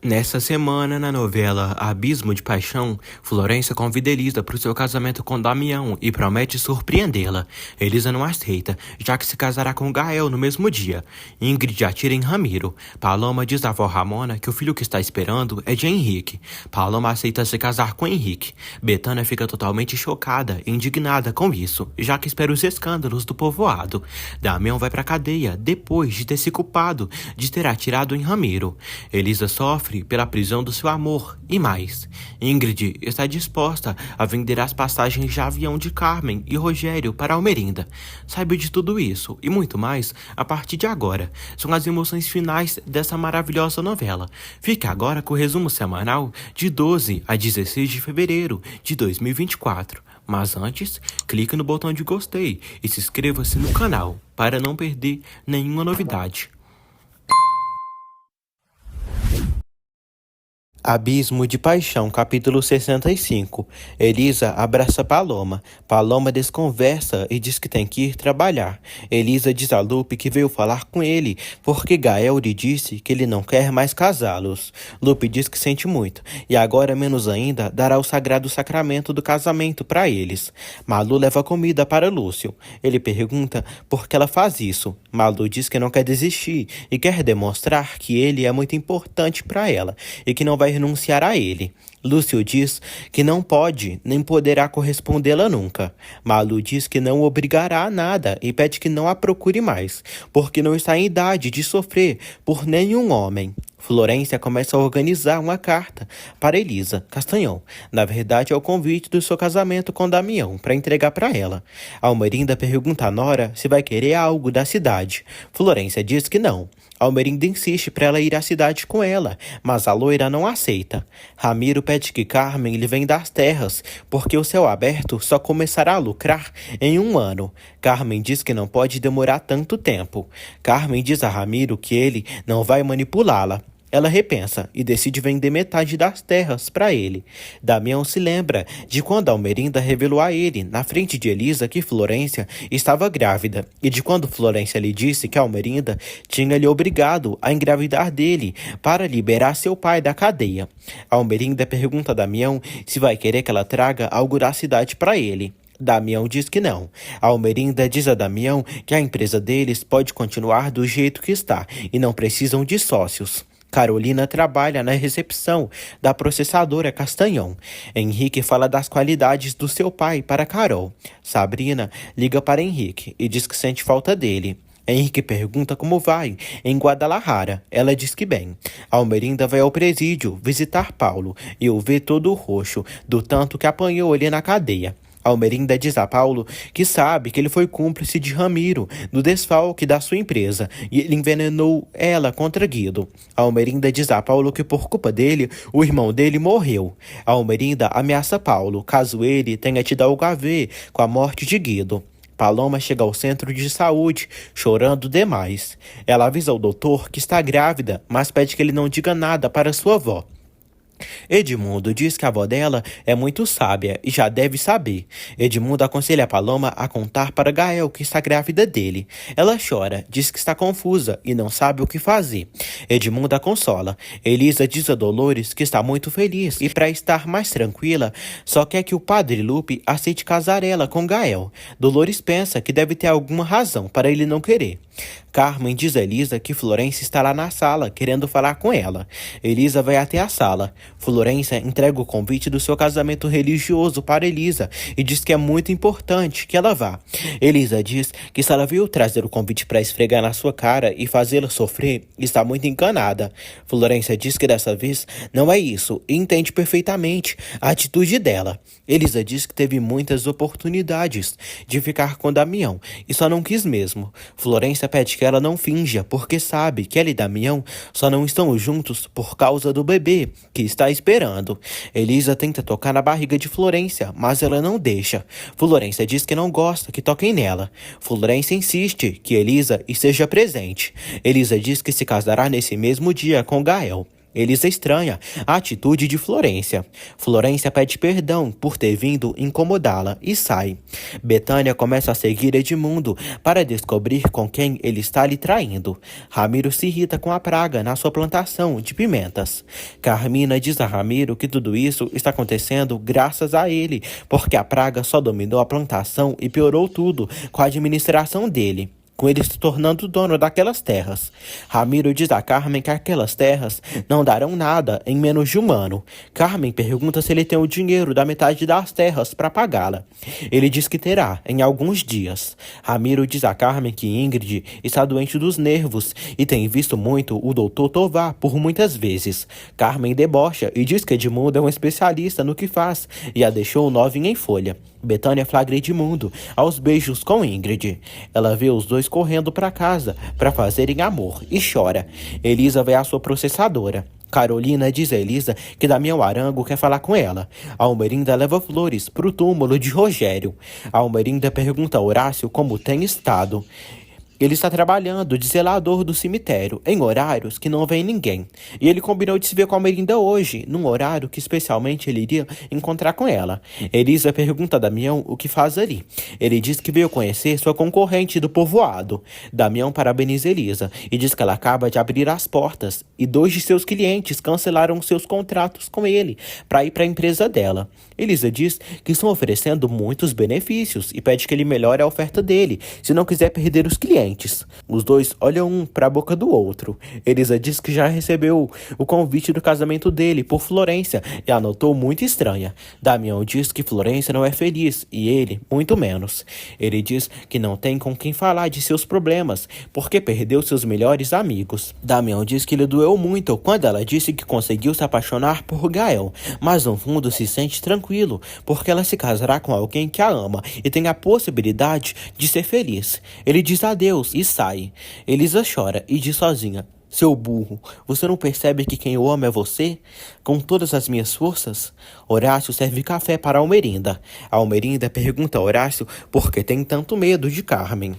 Nessa semana, na novela Abismo de Paixão, Florência convida Elisa para o seu casamento com Damião e promete surpreendê-la. Elisa não aceita, já que se casará com Gael no mesmo dia. Ingrid atira em Ramiro. Paloma diz à avó Ramona que o filho que está esperando é de Henrique. Paloma aceita se casar com Henrique. Betânia fica totalmente chocada e indignada com isso, já que espera os escândalos do povoado. Damião vai para a cadeia depois de ter se culpado de ter atirado em Ramiro. Elisa sofre pela prisão do seu amor e mais. Ingrid está disposta a vender as passagens de avião de Carmen e Rogério para Almerinda. Saiba de tudo isso e muito mais a partir de agora. São as emoções finais dessa maravilhosa novela. Fique agora com o resumo semanal de 12 a 16 de fevereiro de 2024. Mas antes, clique no botão de gostei e se inscreva-se no canal para não perder nenhuma novidade. Abismo de Paixão, capítulo 65. Elisa abraça Paloma. Paloma desconversa e diz que tem que ir trabalhar. Elisa diz a Lupe que veio falar com ele, porque Gael lhe disse que ele não quer mais casá-los. Lupe diz que sente muito, e agora menos ainda dará o sagrado sacramento do casamento para eles. Malu leva comida para Lúcio. Ele pergunta por que ela faz isso. Malu diz que não quer desistir e quer demonstrar que ele é muito importante para ela e que não vai renunciar a ele. Lúcio diz que não pode nem poderá correspondê-la nunca. Malu diz que não o obrigará a nada e pede que não a procure mais, porque não está em idade de sofrer por nenhum homem. Florência começa a organizar uma carta para Elisa Castanhon. Na verdade, é o convite do seu casamento com Damião para entregar para ela. Almerinda pergunta a Nora se vai querer algo da cidade. Florência diz que não. Almerinda insiste para ela ir à cidade com ela, mas a loira não aceita. Ramiro pede que Carmen lhe venda as terras, porque o céu aberto só começará a lucrar em 1 ano. Carmen diz que não pode demorar tanto tempo. Carmen diz a Ramiro que ele não vai manipulá-la. Ela repensa e decide vender metade das terras para ele. Damião se lembra de quando Almerinda revelou a ele, na frente de Elisa, que Florência estava grávida, e de quando Florência lhe disse que Almerinda tinha lhe obrigado a engravidar dele para liberar seu pai da cadeia. Almerinda pergunta a Damião se vai querer que ela traga algo da cidade para ele. Damião diz que não. Almerinda diz a Damião que a empresa deles pode continuar do jeito que está e não precisam de sócios. Carolina trabalha na recepção da processadora Castanhon. Henrique fala das qualidades do seu pai para Carol. Sabrina liga para Henrique e diz que sente falta dele. Henrique pergunta como vai em Guadalajara. Ela diz que bem. Almerinda vai ao presídio visitar Paulo e o vê todo roxo, do tanto que apanhou ele na cadeia. Almerinda diz a Paulo que sabe que ele foi cúmplice de Ramiro no desfalque da sua empresa e ele envenenou ela contra Guido. Almerinda diz a Paulo que por culpa dele, o irmão dele morreu. Almerinda ameaça Paulo caso ele tenha tido algo a ver com a morte de Guido. Paloma chega ao centro de saúde, chorando demais. Ela avisa o doutor que está grávida, mas pede que ele não diga nada para sua avó. Edmundo diz que a avó dela é muito sábia e já deve saber. Edmundo aconselha a Paloma a contar para Gael que está grávida dele. Ela chora, diz que está confusa e não sabe o que fazer. Edmundo a consola. Elisa diz a Dolores que está muito feliz e para estar mais tranquila, só quer que o padre Lupe aceite casar ela com Gael. Dolores pensa que deve ter alguma razão para ele não querer. Carmen diz a Elisa que Florência está lá na sala, querendo falar com ela. Elisa vai até a sala. Florência entrega o convite do seu casamento religioso para Elisa e diz que é muito importante que ela vá. Elisa diz que se ela veio trazer o convite para esfregar na sua cara e fazê-la sofrer, está muito enganada. Florência diz que dessa vez não é isso e entende perfeitamente a atitude dela. Elisa diz que teve muitas oportunidades de ficar com Damião e só não quis mesmo. Florência pede que ela não finja, porque sabe que ela e Damião só não estão juntos por causa do bebê que está esperando. Elisa tenta tocar na barriga de Florência, mas ela não deixa. Florência diz que não gosta que toquem nela. Florência insiste que Elisa esteja presente. Elisa diz que se casará nesse mesmo dia com Gael. Elisa estranha a atitude de Florência. Florência pede perdão por ter vindo incomodá-la e sai. Betânia começa a seguir Edmundo para descobrir com quem ele está lhe traindo. Ramiro se irrita com a praga na sua plantação de pimentas. Carmina diz a Ramiro que tudo isso está acontecendo graças a ele, porque a praga só dominou a plantação e piorou tudo com a administração dele, com ele se tornando dono daquelas terras. Ramiro diz a Carmen que aquelas terras não darão nada em menos de um ano. Carmen pergunta se ele tem o dinheiro da metade das terras para pagá-la. Ele diz que terá em alguns dias. Ramiro diz a Carmen que Ingrid está doente dos nervos e tem visto muito o Dr. Tovar por muitas vezes. Carmen debocha e diz que Edmundo é um especialista no que faz e a deixou novinha em folha. Betânia flagra Edmundo aos beijos com Ingrid. Ela vê os dois correndo para casa para fazerem amor e chora. Elisa vai à sua processadora. Carolina diz a Elisa que Damião Arango quer falar com ela. Almerinda leva flores para o túmulo de Rogério. Almerinda pergunta a Horácio como tem estado. Ele está trabalhando de zelador do cemitério, em horários que não vem ninguém. E ele combinou de se ver com a Almerinda hoje, num horário que especialmente ele iria encontrar com ela. Elisa pergunta a Damião o que faz ali. Ele diz que veio conhecer sua concorrente do povoado. Damião parabeniza Elisa e diz que ela acaba de abrir as portas e 2 de seus clientes cancelaram seus contratos com ele para ir para a empresa dela. Elisa diz que estão oferecendo muitos benefícios e pede que ele melhore a oferta dele, se não quiser perder os clientes. Os dois olham um para a boca do outro. Elisa diz que já recebeu o convite do casamento dele por Florência e a notou muito estranha. Damião diz que Florência não é feliz e ele muito menos. Ele diz que não tem com quem falar de seus problemas porque perdeu seus melhores amigos. Damião diz que lhe doeu muito quando ela disse que conseguiu se apaixonar por Gael, mas no fundo se sente tranquilo porque ela se casará com alguém que a ama e tem a possibilidade de ser feliz. Ele diz adeus e sai. Elisa chora e diz sozinha: seu burro, você não percebe que quem eu amo é você? Com todas as minhas forças? Horácio serve café para Almerinda. Almerinda pergunta a Horácio por que tem tanto medo de Carmen.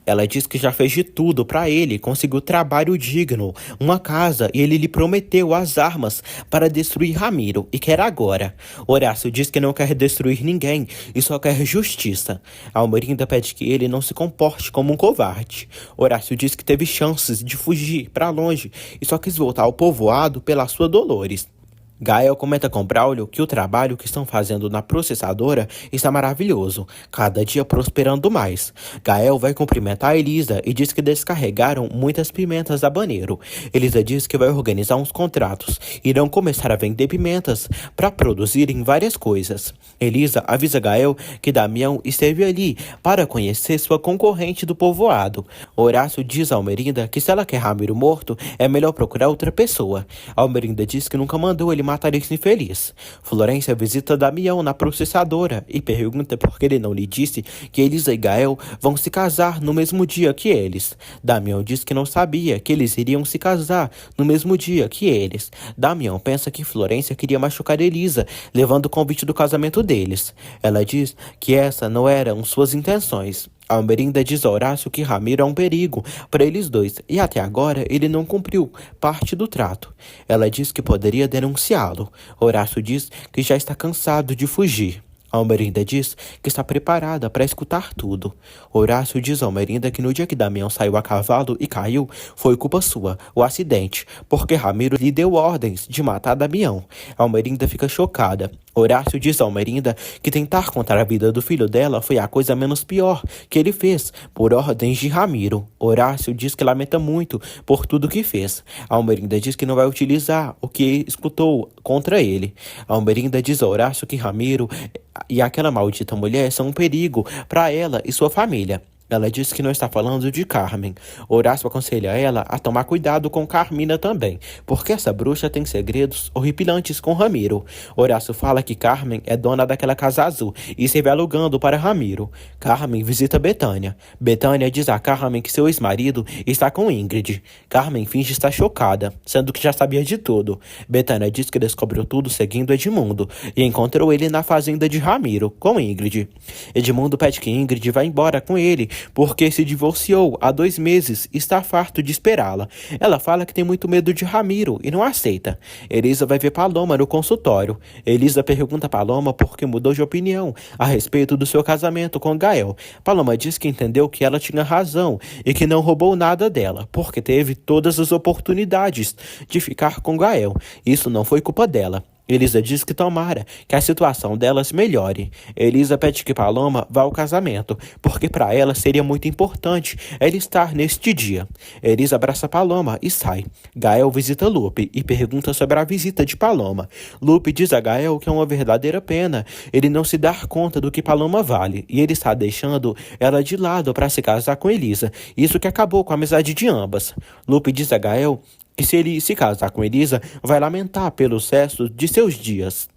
Ela diz que já fez de tudo para ele, conseguiu trabalho digno, uma casa e ele lhe prometeu as armas para destruir Ramiro e quer agora. Horácio diz que não quer destruir ninguém e só quer justiça. Almerinda pede que ele não se comporte como um covarde. Horácio diz que teve chances de fugir para longe e só quis voltar ao povoado pela sua Dolores. Gael comenta com Braulio que o trabalho que estão fazendo na processadora está maravilhoso, cada dia prosperando mais. Gael vai cumprimentar Elisa e diz que descarregaram muitas pimentas habaneiro. Elisa diz que vai organizar uns contratos, irão começar a vender pimentas para produzirem várias coisas. Elisa avisa Gael que Damião esteve ali para conhecer sua concorrente do povoado. Horácio diz a Almerinda que se ela quer Ramiro morto, é melhor procurar outra pessoa. Almerinda diz que nunca mandou ele matar esse infeliz. Florência visita Damião na processadora e pergunta por que ele não lhe disse que Elisa e Gael vão se casar no mesmo dia que eles. Damião diz que não sabia que eles iriam se casar no mesmo dia que eles. Damião pensa que Florência queria machucar Elisa, levando o convite do casamento deles. Ela diz que essa não eram suas intenções. Almerinda diz a Horácio que Ramiro é um perigo para eles dois e até agora ele não cumpriu parte do trato. Ela diz que poderia denunciá-lo. Horácio diz que já está cansado de fugir. Almerinda diz que está preparada para escutar tudo. Horácio diz a Almerinda que no dia que Damião saiu a cavalo e caiu, foi culpa sua, o acidente, porque Ramiro lhe deu ordens de matar Damião. Almerinda fica chocada. Horácio diz a Almerinda que tentar contra a vida do filho dela foi a coisa menos pior que ele fez, por ordens de Ramiro. Horácio diz que lamenta muito por tudo que fez. Almerinda diz que não vai utilizar o que escutou contra ele. Almerinda diz a Horácio que Ramiro e aquela maldita mulher são um perigo para ela e sua família. Ela diz que não está falando de Carmen. Horácio aconselha ela a tomar cuidado com Carmina também, porque essa bruxa tem segredos horripilantes com Ramiro. Horácio fala que Carmen é dona daquela casa azul e se vê alugando para Ramiro. Carmen visita Betânia. Betânia diz a Carmen que seu ex-marido está com Ingrid. Carmen finge estar chocada, sendo que já sabia de tudo. Betânia diz que descobriu tudo seguindo Edmundo e encontrou ele na fazenda de Ramiro, com Ingrid. Edmundo pede que Ingrid vá embora com ele, porque se divorciou há 2 meses e está farto de esperá-la. Ela fala que tem muito medo de Ramiro e não aceita. Elisa vai ver Paloma no consultório. Elisa pergunta a Paloma por que mudou de opinião a respeito do seu casamento com Gael. Paloma diz que entendeu que ela tinha razão e que não roubou nada dela, porque teve todas as oportunidades de ficar com Gael. Isso não foi culpa dela. Elisa diz que tomara que a situação delas melhore. Elisa pede que Paloma vá ao casamento, porque para ela seria muito importante ela estar neste dia. Elisa abraça Paloma e sai. Gael visita Lupe e pergunta sobre a visita de Paloma. Lupe diz a Gael que é uma verdadeira pena ele não se dar conta do que Paloma vale, e ele está deixando ela de lado para se casar com Elisa. Isso que acabou com a amizade de ambas. Lupe diz a Gael que se ele se casar com Elisa, vai lamentar pelos restos de seus dias.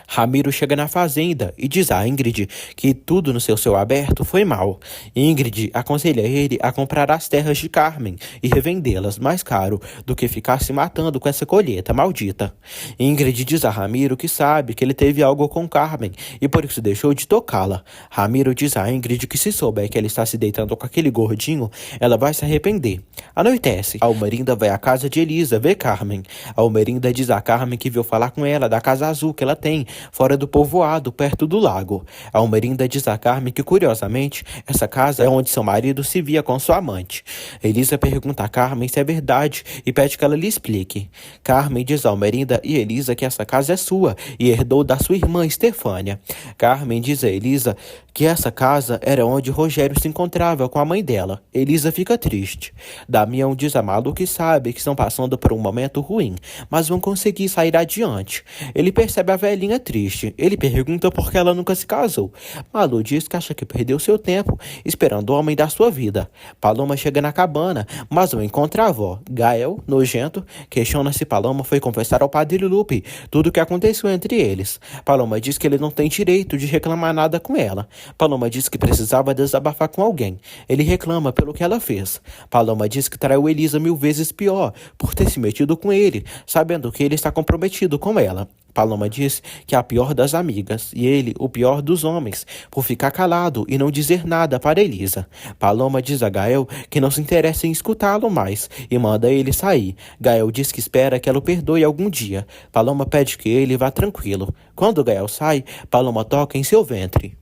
Ramiro chega na fazenda e diz a Ingrid que tudo no seu céu aberto foi mal. Ingrid aconselha ele a comprar as terras de Carmen e revendê-las mais caro do que ficar se matando com essa colheita maldita. Ingrid diz a Ramiro que sabe que ele teve algo com Carmen e por isso deixou de tocá-la. Ramiro diz a Ingrid que se souber que ele está se deitando com aquele gordinho, ela vai se arrepender. Anoitece. Almerinda vai à casa de Elisa ver Carmen. Almerinda diz a Carmen que viu falar com ela da casa azul que ela tem fora do povoado, perto do lago. Almerinda diz a Carmen que, curiosamente, essa casa é onde seu marido se via com sua amante. Elisa pergunta a Carmen se é verdade e pede que ela lhe explique. Carmen diz a Almerinda e Elisa que essa casa é sua e herdou da sua irmã Estefânia. Carmen diz a Elisa que essa casa era onde Rogério se encontrava com a mãe dela. Elisa fica triste. Damião diz a Malu que sabe que estão passando por um momento ruim, mas vão conseguir sair adiante. Ele percebe a velhinha triste. Ele pergunta por que ela nunca se casou. Malu diz que acha que perdeu seu tempo esperando o homem da sua vida. Paloma chega na cabana, mas não encontra a avó. Gael, nojento, questiona se Paloma foi confessar ao padre Lupe tudo o que aconteceu entre eles. Paloma diz que ele não tem direito de reclamar nada com ela. Paloma diz que precisava desabafar com alguém. Ele reclama pelo que ela fez. Paloma diz que traiu Elisa 1000 vezes pior por ter se metido com ele, sabendo que ele está comprometido com ela. Paloma diz que é a pior das amigas e ele o pior dos homens, por ficar calado e não dizer nada para Elisa. Paloma diz a Gael que não se interessa em escutá-lo mais e manda ele sair. Gael diz que espera que ela o perdoe algum dia. Paloma pede que ele vá tranquilo. Quando Gael sai, Paloma toca em seu ventre.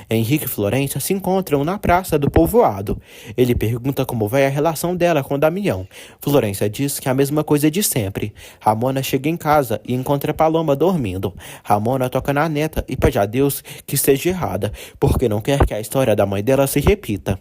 Henrique e Florência se encontram na praça do povoado. Ele pergunta como vai a relação dela com Damião. Florência diz que é a mesma coisa de sempre. Ramona chega em casa e encontra Paloma dormindo. Ramona toca na neta e pede a Deus que esteja errada, porque não quer que a história da mãe dela se repita.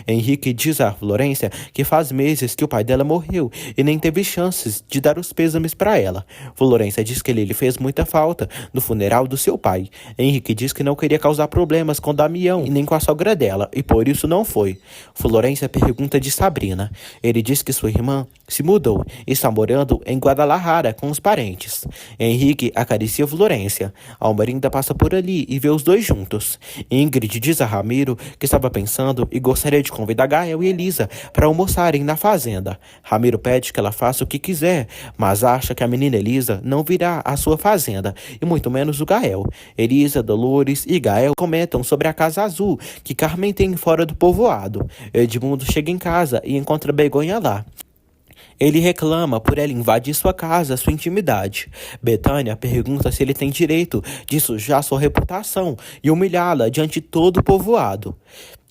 Henrique diz a Florência que faz meses que o pai dela morreu e nem teve chances de dar os pêsames para ela. Florência diz que ele lhe fez muita falta no funeral do seu pai. Henrique diz que não queria causar problemas com Damião e nem com a sogra dela, e por isso não foi. Florência pergunta de Sabrina. Ele diz que sua irmã se mudou e está morando em Guadalajara com os parentes. Henrique acaricia Florência. Almerinda passa por ali e vê os dois juntos. Ingrid diz a Ramiro que estava pensando e gostaria de convidar Gael e Elisa para almoçarem na fazenda. Ramiro pede que ela faça o que quiser, mas acha que a menina Elisa não virá à sua fazenda, e muito menos o Gael. Elisa, Dolores e Gael comentam sobre a casa azul que Carmen tem fora do povoado. Edmundo chega em casa e encontra Begonha lá. Ele reclama por ela invadir sua casa, sua intimidade. Betânia pergunta se ele tem direito de sujar sua reputação e humilhá-la diante de todo o povoado.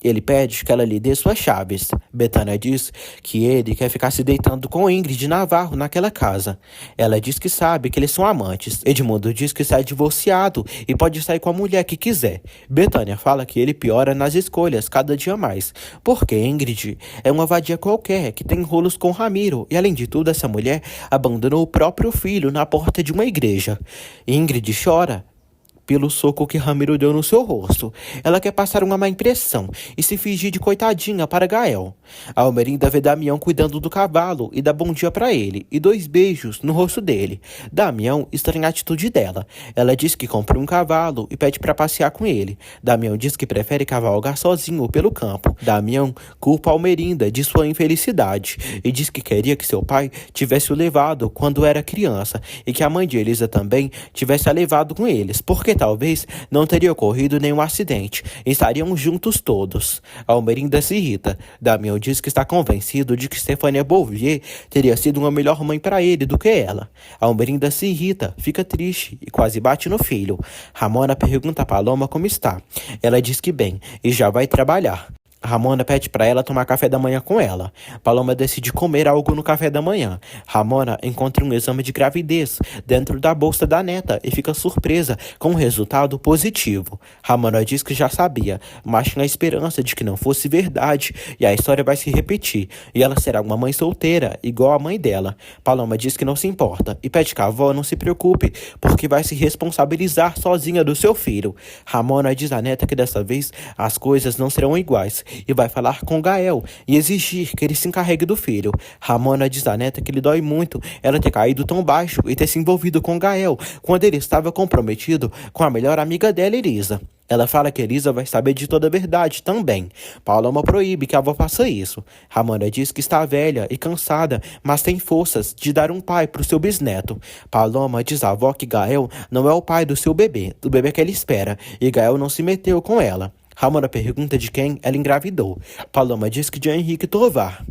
Ele pede que ela lhe dê suas chaves. Betânia diz que ele quer ficar se deitando com Ingrid Navarro naquela casa. Ela diz que sabe que eles são amantes. Edmundo diz que está divorciado e pode sair com a mulher que quiser. Betânia fala que ele piora nas escolhas cada dia mais, porque Ingrid é uma vadia qualquer que tem rolos com Ramiro e, além de tudo, essa mulher abandonou o próprio filho na porta de uma igreja. Ingrid chora pelo soco que Ramiro deu no seu rosto. Ela quer passar uma má impressão e se fingir de coitadinha para Gael. A Almerinda vê Damião cuidando do cavalo e dá bom dia para ele e 2 beijos no rosto dele. Damião estranha a atitude dela. Ela diz que comprou um cavalo e pede para passear com ele. Damião diz que prefere cavalgar sozinho pelo campo. Damião culpa a Almerinda de sua infelicidade e diz que queria que seu pai tivesse o levado quando era criança e que a mãe de Elisa também tivesse a levado com eles, porque talvez não teria ocorrido nenhum acidente. Estariam juntos todos. Almerinda se irrita. Damião diz que está convencido de que Stefania Bouvier teria sido uma melhor mãe para ele do que ela. Almerinda se irrita, fica triste e quase bate no filho. Ramona pergunta a Paloma como está. Ela diz que bem e já vai trabalhar. Ramona pede para ela tomar café da manhã com ela. Paloma decide comer algo no café da manhã. Ramona encontra um exame de gravidez dentro da bolsa da neta e fica surpresa com o resultado positivo. Ramona diz que já sabia, mas tinha a esperança de que não fosse verdade e a história vai se repetir e ela será uma mãe solteira, igual a mãe dela. Paloma diz que não se importa e pede que a avó não se preocupe, porque vai se responsabilizar sozinha do seu filho. Ramona diz à neta que dessa vez as coisas não serão iguais e vai falar com Gael e exigir que ele se encarregue do filho. Ramona diz à neta que lhe dói muito ela ter caído tão baixo e ter se envolvido com Gael quando ele estava comprometido com a melhor amiga dela, Elisa. Ela fala que Elisa vai saber de toda a verdade também. Paloma proíbe que a avó faça isso. Ramona diz que está velha e cansada, mas tem forças de dar um pai para o seu bisneto. Paloma diz à avó que Gael não é o pai do seu bebê, do bebê que ela espera, e Gael não se meteu com ela. Ramona pergunta de quem ela engravidou. Paloma diz que de Henrique Tovar.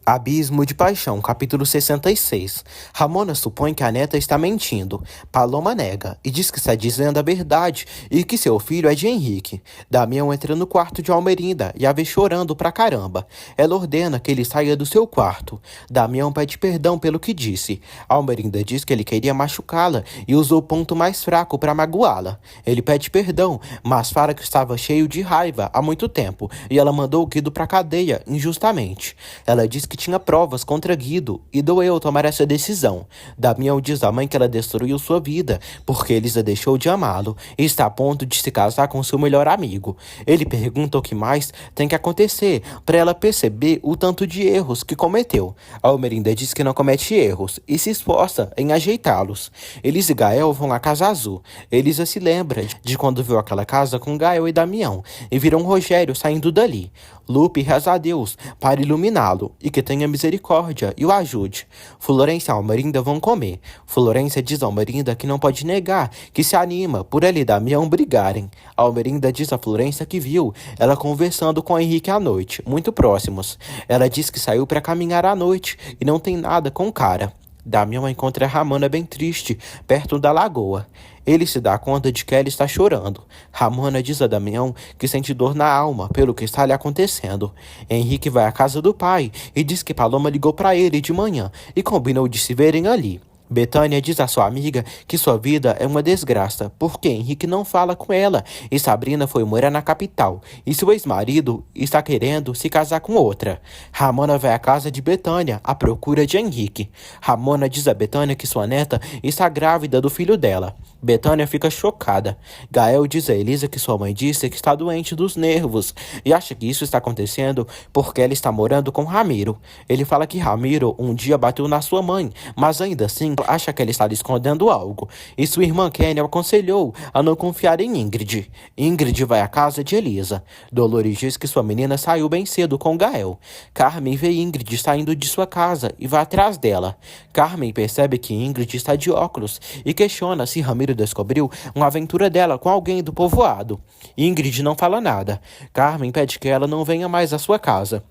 Abismo de Paixão, capítulo 66. Ramona supõe que a neta está mentindo. Paloma nega e diz que está dizendo a verdade e que seu filho é de Henrique. Damião entra no quarto de Almerinda e a vê chorando pra caramba. Ela ordena que ele saia do seu quarto. Damião pede perdão pelo que disse. Almerinda diz que ele queria machucá-la e usou o ponto mais fraco para magoá-la. Ele pede perdão, mas fala que estava cheio de raiva há muito tempo e ela mandou Guido pra cadeia injustamente. Ela diz que tinha provas contra Guido e doeu tomar essa decisão. Damião diz à mãe que ela destruiu sua vida porque Elisa deixou de amá-lo e está a ponto de se casar com seu melhor amigo. Ele pergunta o que mais tem que acontecer para ela perceber o tanto de erros que cometeu. Almerinda diz que não comete erros e se esforça em ajeitá-los. Elisa e Gael vão à Casa Azul. Elisa se lembra de quando viu aquela casa com Gael e Damião e viram Rogério saindo dali. Lupe reza a Deus para iluminá-lo e que tenha misericórdia e o ajude. Florência e Almerinda vão comer. Florência diz a Almerinda que não pode negar que se anima por ela e Damião brigarem. Almerinda diz a Florência que viu ela conversando com Henrique à noite, muito próximos. Ela diz que saiu para caminhar à noite e não tem nada com o cara. Damião encontra Ramona bem triste, perto da lagoa. Ele se dá conta de que ela está chorando. Ramona diz a Damião que sente dor na alma pelo que está lhe acontecendo. Henrique vai à casa do pai e diz que Paloma ligou para ele de manhã e combinou de se verem ali. Betânia diz à sua amiga que sua vida é uma desgraça, porque Henrique não fala com ela e Sabrina foi morar na capital e seu ex-marido está querendo se casar com outra. Ramona vai à casa de Betânia à procura de Henrique. Ramona diz a Betânia que sua neta está grávida do filho dela. Betânia fica chocada. Gael diz a Elisa que sua mãe disse que está doente dos nervos e acha que isso está acontecendo porque ela está morando com Ramiro. Ele fala que Ramiro um dia bateu na sua mãe, mas ainda assim acha que ele está lhe escondendo algo. E sua irmã Kenny aconselhou a não confiar em Ingrid. Ingrid vai à casa de Elisa. Dolores diz que sua menina saiu bem cedo com Gael. Carmen vê Ingrid saindo de sua casa e vai atrás dela. Carmen percebe que Ingrid está de óculos e questiona se Ramiro descobriu uma aventura dela com alguém do povoado. Ingrid não fala nada. Carmen pede que ela não venha mais à sua casa.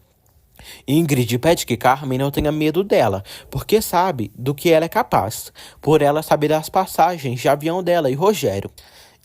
Ingrid pede que Carmen não tenha medo dela, porque sabe do que ela é capaz, por ela saber das passagens de avião dela e Rogério.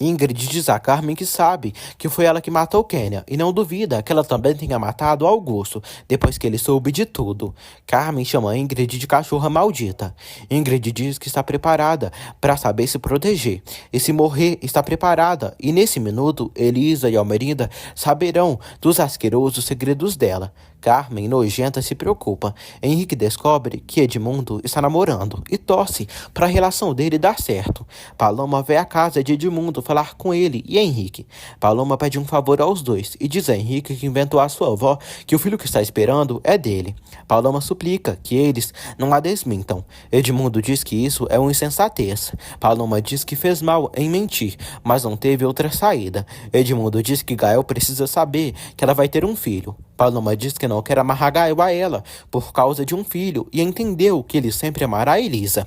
Ingrid diz a Carmen que sabe que foi ela que matou Kênia e não duvida que ela também tenha matado Augusto, depois que ele soube de tudo. Carmen chama Ingrid de cachorra maldita. Ingrid diz que está preparada para saber se proteger e se morrer está preparada, e nesse minuto Elisa e Almerinda saberão dos asquerosos segredos dela. Carmen, nojenta, se preocupa. Henrique descobre que Edmundo está namorando e torce para a relação dele dar certo. Paloma vai à casa de Edmundo falar com ele e Henrique. Paloma pede um favor aos dois e diz a Henrique que inventou a sua avó que o filho que está esperando é dele. Paloma suplica que eles não a desmintam. Edmundo diz que isso é uma insensatez. Paloma diz que fez mal em mentir, mas não teve outra saída. Edmundo diz que Gael precisa saber que ela vai ter um filho. Paloma diz que não quer amarrar Gael a ela por causa de um filho e entendeu que ele sempre amará Elisa.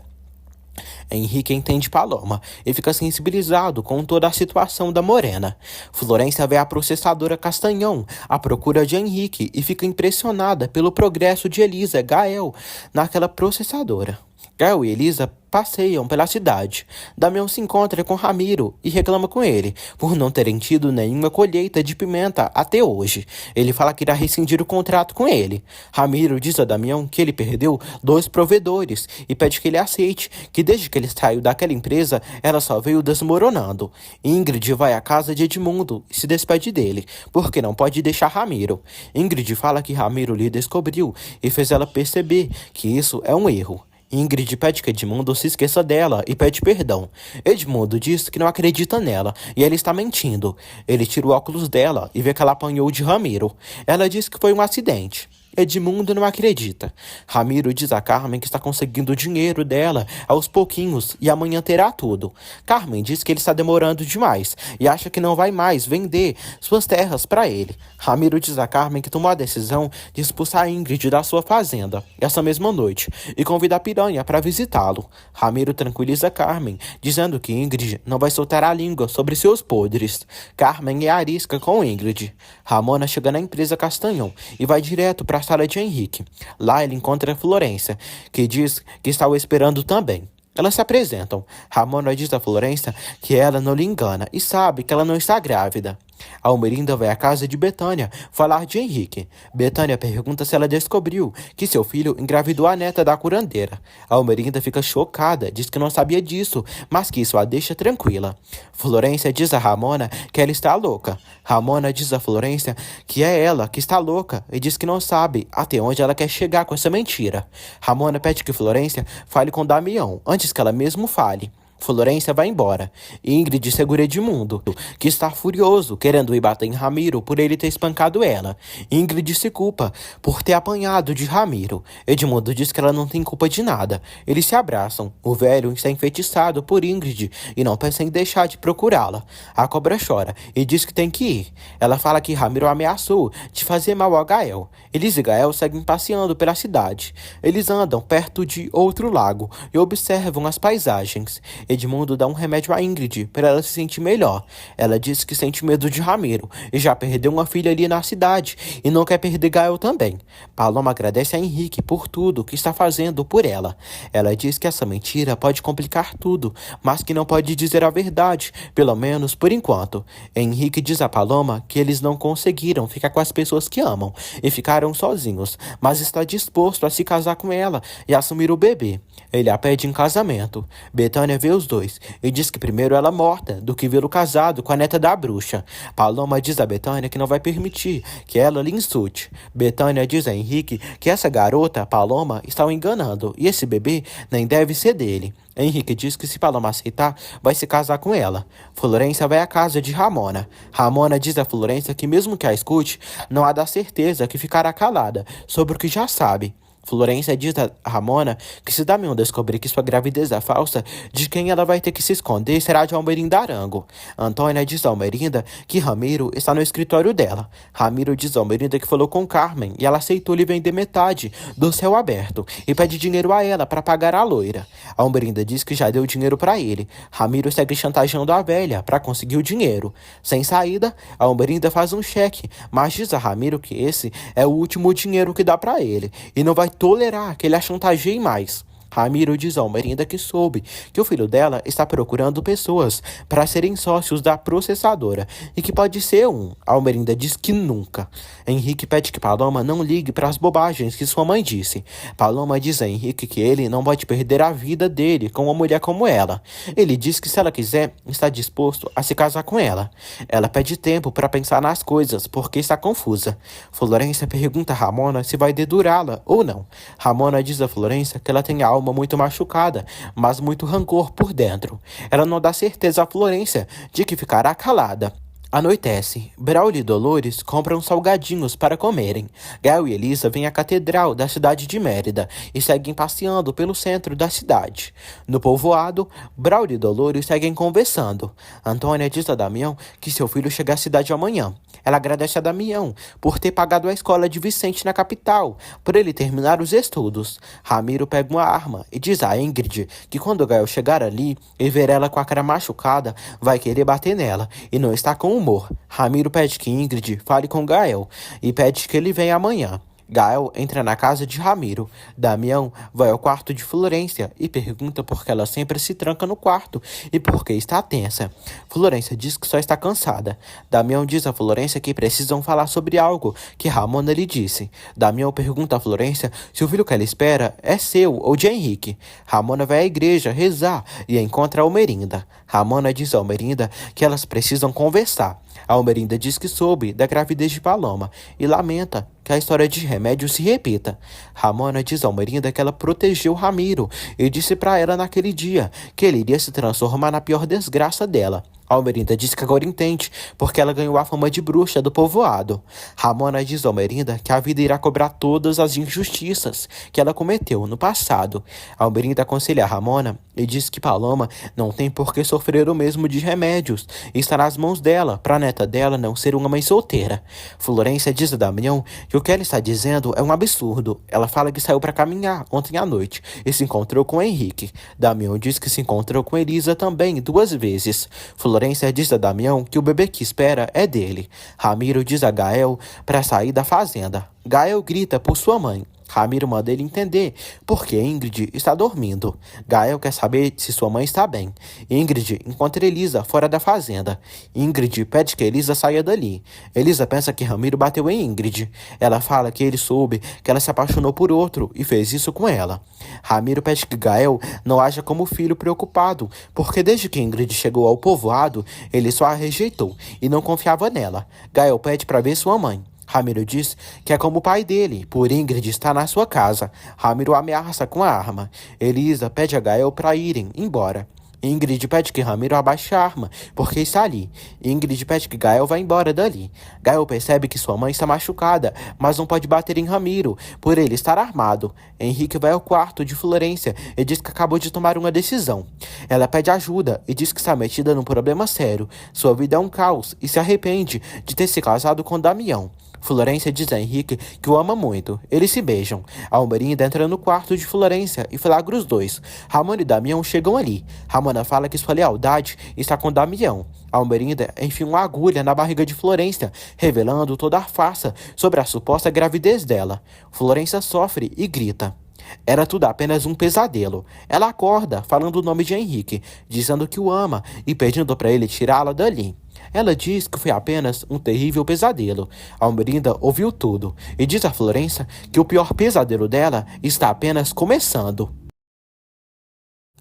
Henrique entende Paloma e fica sensibilizado com toda a situação da morena. Florência vê a processadora Castanhão à procura de Henrique e fica impressionada pelo progresso de Elisa e Gael naquela processadora. Gael e Elisa passeiam pela cidade. Damião se encontra com Ramiro e reclama com ele por não terem tido nenhuma colheita de pimenta até hoje. Ele fala que irá rescindir o contrato com ele. Ramiro diz a Damião que ele perdeu 2 provedores e pede que ele aceite que desde que ele saiu daquela empresa, ela só veio desmoronando. Ingrid vai à casa de Edmundo e se despede dele, porque não pode deixar Ramiro. Ingrid fala que Ramiro lhe descobriu e fez ela perceber que isso é um erro. Ingrid pede que Edmundo se esqueça dela e pede perdão. Edmundo diz que não acredita nela e ela está mentindo. Ele tira o óculos dela e vê que ela apanhou de Ramiro. Ela diz que foi um acidente. Edmundo não acredita. Ramiro diz a Carmen que está conseguindo o dinheiro dela aos pouquinhos e amanhã terá tudo. Carmen diz que ele está demorando demais e acha que não vai mais vender suas terras para ele. Ramiro diz a Carmen que tomou a decisão de expulsar Ingrid da sua fazenda essa mesma noite e convida a Piranha para visitá-lo. Ramiro tranquiliza Carmen, dizendo que Ingrid não vai soltar a língua sobre seus podres. Carmen é arisca com Ingrid. Ramona chega na empresa Castanhão e vai direto para a sala de Henrique. Lá ele encontra Florência, que diz que está o esperando também. Elas se apresentam. Ramona diz a Florência que ela não lhe engana e sabe que ela não está grávida. Almerinda vai à casa de Betânia falar de Henrique. Betânia pergunta se ela descobriu que seu filho engravidou a neta da curandeira. Almerinda fica chocada, diz que não sabia disso, mas que isso a deixa tranquila. Florência diz a Ramona que ela está louca. Ramona diz a Florência que é ela que está louca e diz que não sabe até onde ela quer chegar com essa mentira. Ramona pede que Florência fale com Damião antes que ela mesmo fale. Florência vai embora. Ingrid segura Edmundo, que está furioso, querendo ir bater em Ramiro por ele ter espancado ela. Ingrid se culpa por ter apanhado de Ramiro. Edmundo diz que ela não tem culpa de nada. Eles se abraçam. O velho está enfeitiçado por Ingrid e não pensa em deixar de procurá-la. A cobra chora e diz que tem que ir. Ela fala que Ramiro ameaçou de fazer mal a Gael. Eles e Gael seguem passeando pela cidade. Eles andam perto de outro lago e observam as paisagens. Edmundo dá um remédio a Ingrid para ela se sentir melhor. Ela diz que sente medo de Ramiro e já perdeu uma filha ali na cidade e não quer perder Gael também. Paloma agradece a Henrique por tudo que está fazendo por ela. Ela diz que essa mentira pode complicar tudo, mas que não pode dizer a verdade, pelo menos por enquanto. Henrique diz a Paloma que eles não conseguiram ficar com as pessoas que amam e ficaram sozinhos, mas está disposto a se casar com ela e assumir o bebê. Ele a pede em casamento. Betânia vê os dois e diz que primeiro ela morta do que vê-lo casado com a neta da bruxa. Paloma diz a Betânia que não vai permitir que ela lhe insulte. Betânia diz a Henrique que essa garota, Paloma, está o enganando e esse bebê nem deve ser dele. Henrique diz que se Paloma aceitar, vai se casar com ela. Florência vai à casa de Ramona. Ramona diz a Florência que mesmo que a escute, não há da certeza que ficará calada sobre o que já sabe. Florência diz a Ramona que se Damião descobrir que sua gravidez é falsa, de quem ela vai ter que se esconder será de Almerinda Arango. Antônia diz a Almerinda que Ramiro está no escritório dela. Ramiro diz a Almerinda que falou com Carmen e ela aceitou lhe vender metade do céu aberto e pede dinheiro a ela para pagar a loira. Almerinda diz que já deu dinheiro para ele. Ramiro segue chantageando a velha para conseguir o dinheiro. Sem saída, a Almerinda faz um cheque, mas diz a Ramiro que esse é o último dinheiro que dá para ele e não vai tolerar que ele a chantageie mais. Ramiro diz a Almerinda que soube que o filho dela está procurando pessoas para serem sócios da processadora e que pode ser um. Almerinda diz que nunca. Henrique pede que Paloma não ligue para as bobagens que sua mãe disse. Paloma diz a Henrique que ele não pode perder a vida dele com uma mulher como ela. Ele diz que se ela quiser, está disposto a se casar com ela. Ela pede tempo para pensar nas coisas porque está confusa. Florência pergunta a Ramona se vai dedurá-la ou não. Ramona diz a Florência que ela tem alma muito machucada, mas muito rancor por dentro. Ela não dá certeza a Florência de que ficará calada. Anoitece. Braulio e Dolores compram salgadinhos para comerem. Gael e Elisa vêm à catedral da cidade de Mérida e seguem passeando pelo centro da cidade. No povoado, Braulio e Dolores seguem conversando. Antônia diz a Damião que seu filho chega à cidade amanhã. Ela agradece a Damião por ter pagado a escola de Vicente na capital, por ele terminar os estudos. Ramiro pega uma arma e diz a Ingrid que quando Gael chegar ali e ver ela com a cara machucada, vai querer bater nela e não está com humor. Ramiro pede que Ingrid fale com Gael e pede que ele venha amanhã. Gael entra na casa de Ramiro. Damião vai ao quarto de Florência e pergunta por que ela sempre se tranca no quarto e por que está tensa. Florência diz que só está cansada. Damião diz a Florência que precisam falar sobre algo que Ramona lhe disse. Damião pergunta a Florência se o filho que ela espera é seu ou de Henrique. Ramona vai à igreja rezar e encontra a Almerinda. Ramona diz a Almerinda que elas precisam conversar. A Almerinda diz que soube da gravidez de Paloma e lamenta que a história de remédio se repita. Ramona diz a Almerinda que ela protegeu Ramiro e disse para ela naquele dia que ele iria se transformar na pior desgraça dela. Almerinda diz que agora entende, porque ela ganhou a fama de bruxa do povoado. Ramona diz a Almerinda que a vida irá cobrar todas as injustiças que ela cometeu no passado. Almerinda aconselha a Ramona e diz que Paloma não tem por que sofrer o mesmo de remédios e está nas mãos dela, para a neta dela não ser uma mãe solteira. Florência diz a Damião que o que ela está dizendo é um absurdo. Ela fala que saiu para caminhar ontem à noite e se encontrou com Henrique. Damião diz que se encontrou com Elisa também 2 vezes. Florência diz a Damião que o bebê que espera é dele. Ramiro diz a Gael para sair da fazenda. Gael grita por sua mãe. Ramiro manda ele entender porque Ingrid está dormindo. Gael quer saber se sua mãe está bem. Ingrid encontra Elisa fora da fazenda. Ingrid pede que Elisa saia dali. Elisa pensa que Ramiro bateu em Ingrid. Ela fala que ele soube que ela se apaixonou por outro e fez isso com ela. Ramiro pede que Gael não haja como filho preocupado, porque desde que Ingrid chegou ao povoado, ele só a rejeitou e não confiava nela. Gael pede para ver sua mãe. Ramiro diz que é como o pai dele, por Ingrid estar na sua casa. Ramiro ameaça com a arma. Elisa pede a Gael para irem embora. Ingrid pede que Ramiro abaixe a arma, porque está ali. Ingrid pede que Gael vá embora dali. Gael percebe que sua mãe está machucada, mas não pode bater em Ramiro, por ele estar armado. Henrique vai ao quarto de Florência e diz que acabou de tomar uma decisão. Ela pede ajuda e diz que está metida num problema sério. Sua vida é um caos e se arrepende de ter se casado com Damião. Florência diz a Henrique que o ama muito. Eles se beijam. Almerinda entra no quarto de Florência e flagra os dois. Ramona e Damião chegam ali. Ramona fala que sua lealdade está com Damião. Almerinda enfia uma agulha na barriga de Florência, revelando toda a farsa sobre a suposta gravidez dela. Florência sofre e grita. Era tudo apenas um pesadelo. Ela acorda, falando o nome de Henrique, dizendo que o ama e pedindo para ele tirá-la dali. Ela diz que foi apenas um terrível pesadelo. Almerinda ouviu tudo e diz a Florência que o pior pesadelo dela está apenas começando.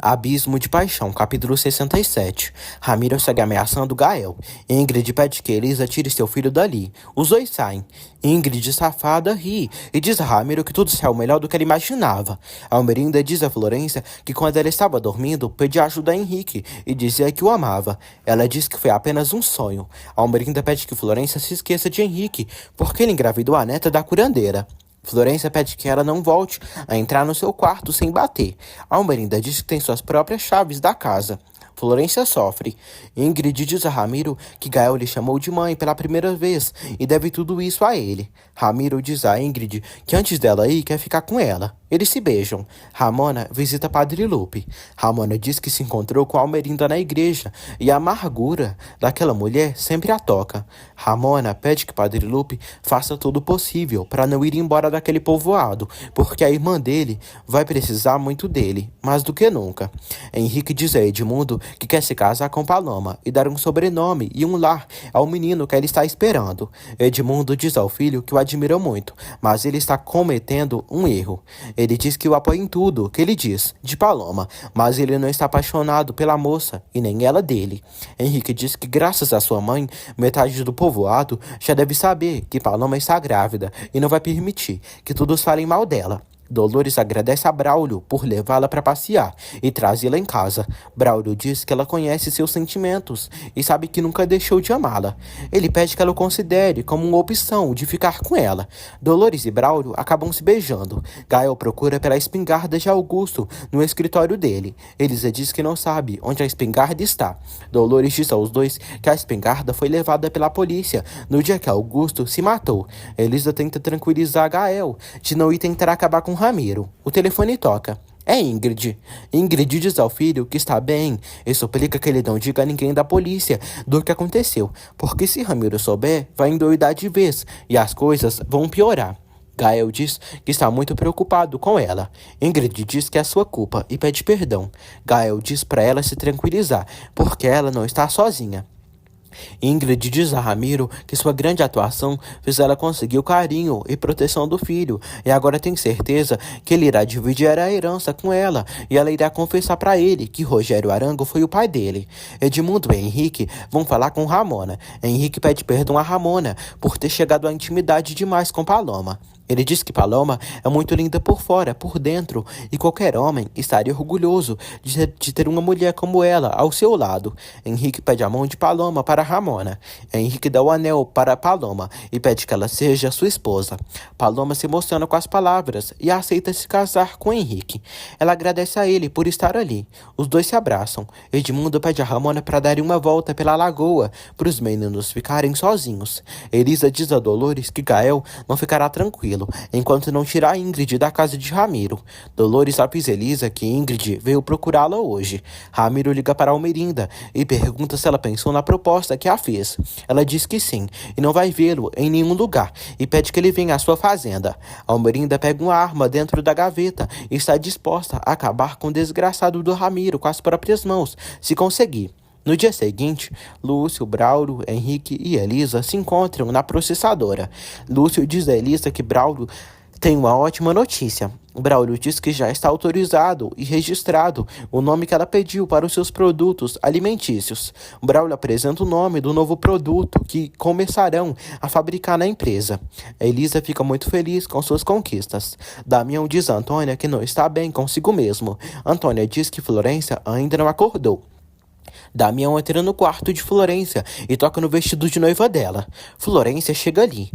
Abismo de Paixão, capítulo 67. Ramiro segue ameaçando Gael. Ingrid pede que Elisa tire seu filho dali. Os dois saem. Ingrid, safada, ri e diz a Ramiro que tudo saiu melhor do que ele imaginava. Almerinda diz a Florência que quando ela estava dormindo, pedia ajuda a Henrique e dizia que o amava. Ela diz que foi apenas um sonho. Almerinda pede que Florência se esqueça de Henrique, porque ele engravidou a neta da curandeira. Florência pede que ela não volte a entrar no seu quarto sem bater. Almerinda diz que tem suas próprias chaves da casa. Florência sofre. Ingrid diz a Ramiro que Gael lhe chamou de mãe pela primeira vez e deve tudo isso a ele. Ramiro diz a Ingrid que antes dela ir quer ficar com ela. Eles se beijam. Ramona visita Padre Lupe. Ramona diz que se encontrou com Almerinda na igreja e a amargura daquela mulher sempre a toca. Ramona pede que Padre Lupe faça tudo o possível para não ir embora daquele povoado, porque a irmã dele vai precisar muito dele, mais do que nunca. Henrique diz a Edmundo que quer se casar com Paloma e dar um sobrenome e um lar ao menino que ele está esperando. Edmundo diz ao filho que o admira muito, mas ele está cometendo um erro. Ele diz que o apoia em tudo que ele diz de Paloma, mas ele não está apaixonado pela moça e nem ela dele. Henrique diz que graças à sua mãe, metade do povoado já deve saber que Paloma está grávida e não vai permitir que todos falem mal dela. Dolores agradece a Braulio por levá-la para passear e trazê-la em casa. Braulio diz que ela conhece seus sentimentos e sabe que nunca deixou de amá-la. Ele pede que ela o considere como uma opção de ficar com ela. Dolores e Braulio acabam se beijando. Gael procura pela espingarda de Augusto no escritório dele. Elisa diz que não sabe onde a espingarda está. Dolores diz aos dois que a espingarda foi levada pela polícia no dia que Augusto se matou. Elisa tenta tranquilizar Gael de não ir tentar acabar com Ramiro. O telefone toca. É Ingrid. Ingrid diz ao filho que está bem e suplica que ele não diga a ninguém da polícia do que aconteceu, porque se Ramiro souber, vai endoidar de vez e as coisas vão piorar. Gael diz que está muito preocupado com ela. Ingrid diz que é sua culpa e pede perdão. Gael diz para ela se tranquilizar, porque ela não está sozinha. Ingrid diz a Ramiro que sua grande atuação fez ela conseguir o carinho e proteção do filho, e agora tem certeza que ele irá dividir a herança com ela, e ela irá confessar para ele que Rogério Arango foi o pai dele. Edmundo e Henrique vão falar com Ramona. Henrique pede perdão a Ramona por ter chegado à intimidade demais com Paloma. Ele diz que Paloma é muito linda por fora, por dentro, e qualquer homem estaria orgulhoso de ter uma mulher como ela ao seu lado. Henrique pede a mão de Paloma para Ramona. Henrique dá o anel para Paloma e pede que ela seja sua esposa. Paloma se emociona com as palavras e aceita se casar com Henrique. Ela agradece a ele por estar ali. Os dois se abraçam. Edmundo pede a Ramona para darem uma volta pela lagoa, para os meninos ficarem sozinhos. Elisa diz a Dolores que Gael não ficará tranquilo enquanto não tirar Ingrid da casa de Ramiro. Dolores avisa Elisa que Ingrid veio procurá-la hoje. Ramiro liga para Almerinda e pergunta se ela pensou na proposta que a fez. Ela diz que sim, e não vai vê-lo em nenhum lugar, e pede que ele venha à sua fazenda. Almerinda pega uma arma dentro da gaveta e está disposta a acabar com o desgraçado do Ramiro com as próprias mãos, se conseguir. No dia seguinte, Lúcio, Braulio, Henrique e Elisa se encontram na processadora. Lúcio diz a Elisa que Braulio tem uma ótima notícia. Braulio diz que já está autorizado e registrado o nome que ela pediu para os seus produtos alimentícios. Braulio apresenta o nome do novo produto que começarão a fabricar na empresa. Elisa fica muito feliz com suas conquistas. Damião diz a Antônia que não está bem consigo mesmo. Antônia diz que Florência ainda não acordou. Damião entra no quarto de Florência e toca no vestido de noiva dela. Florência chega ali.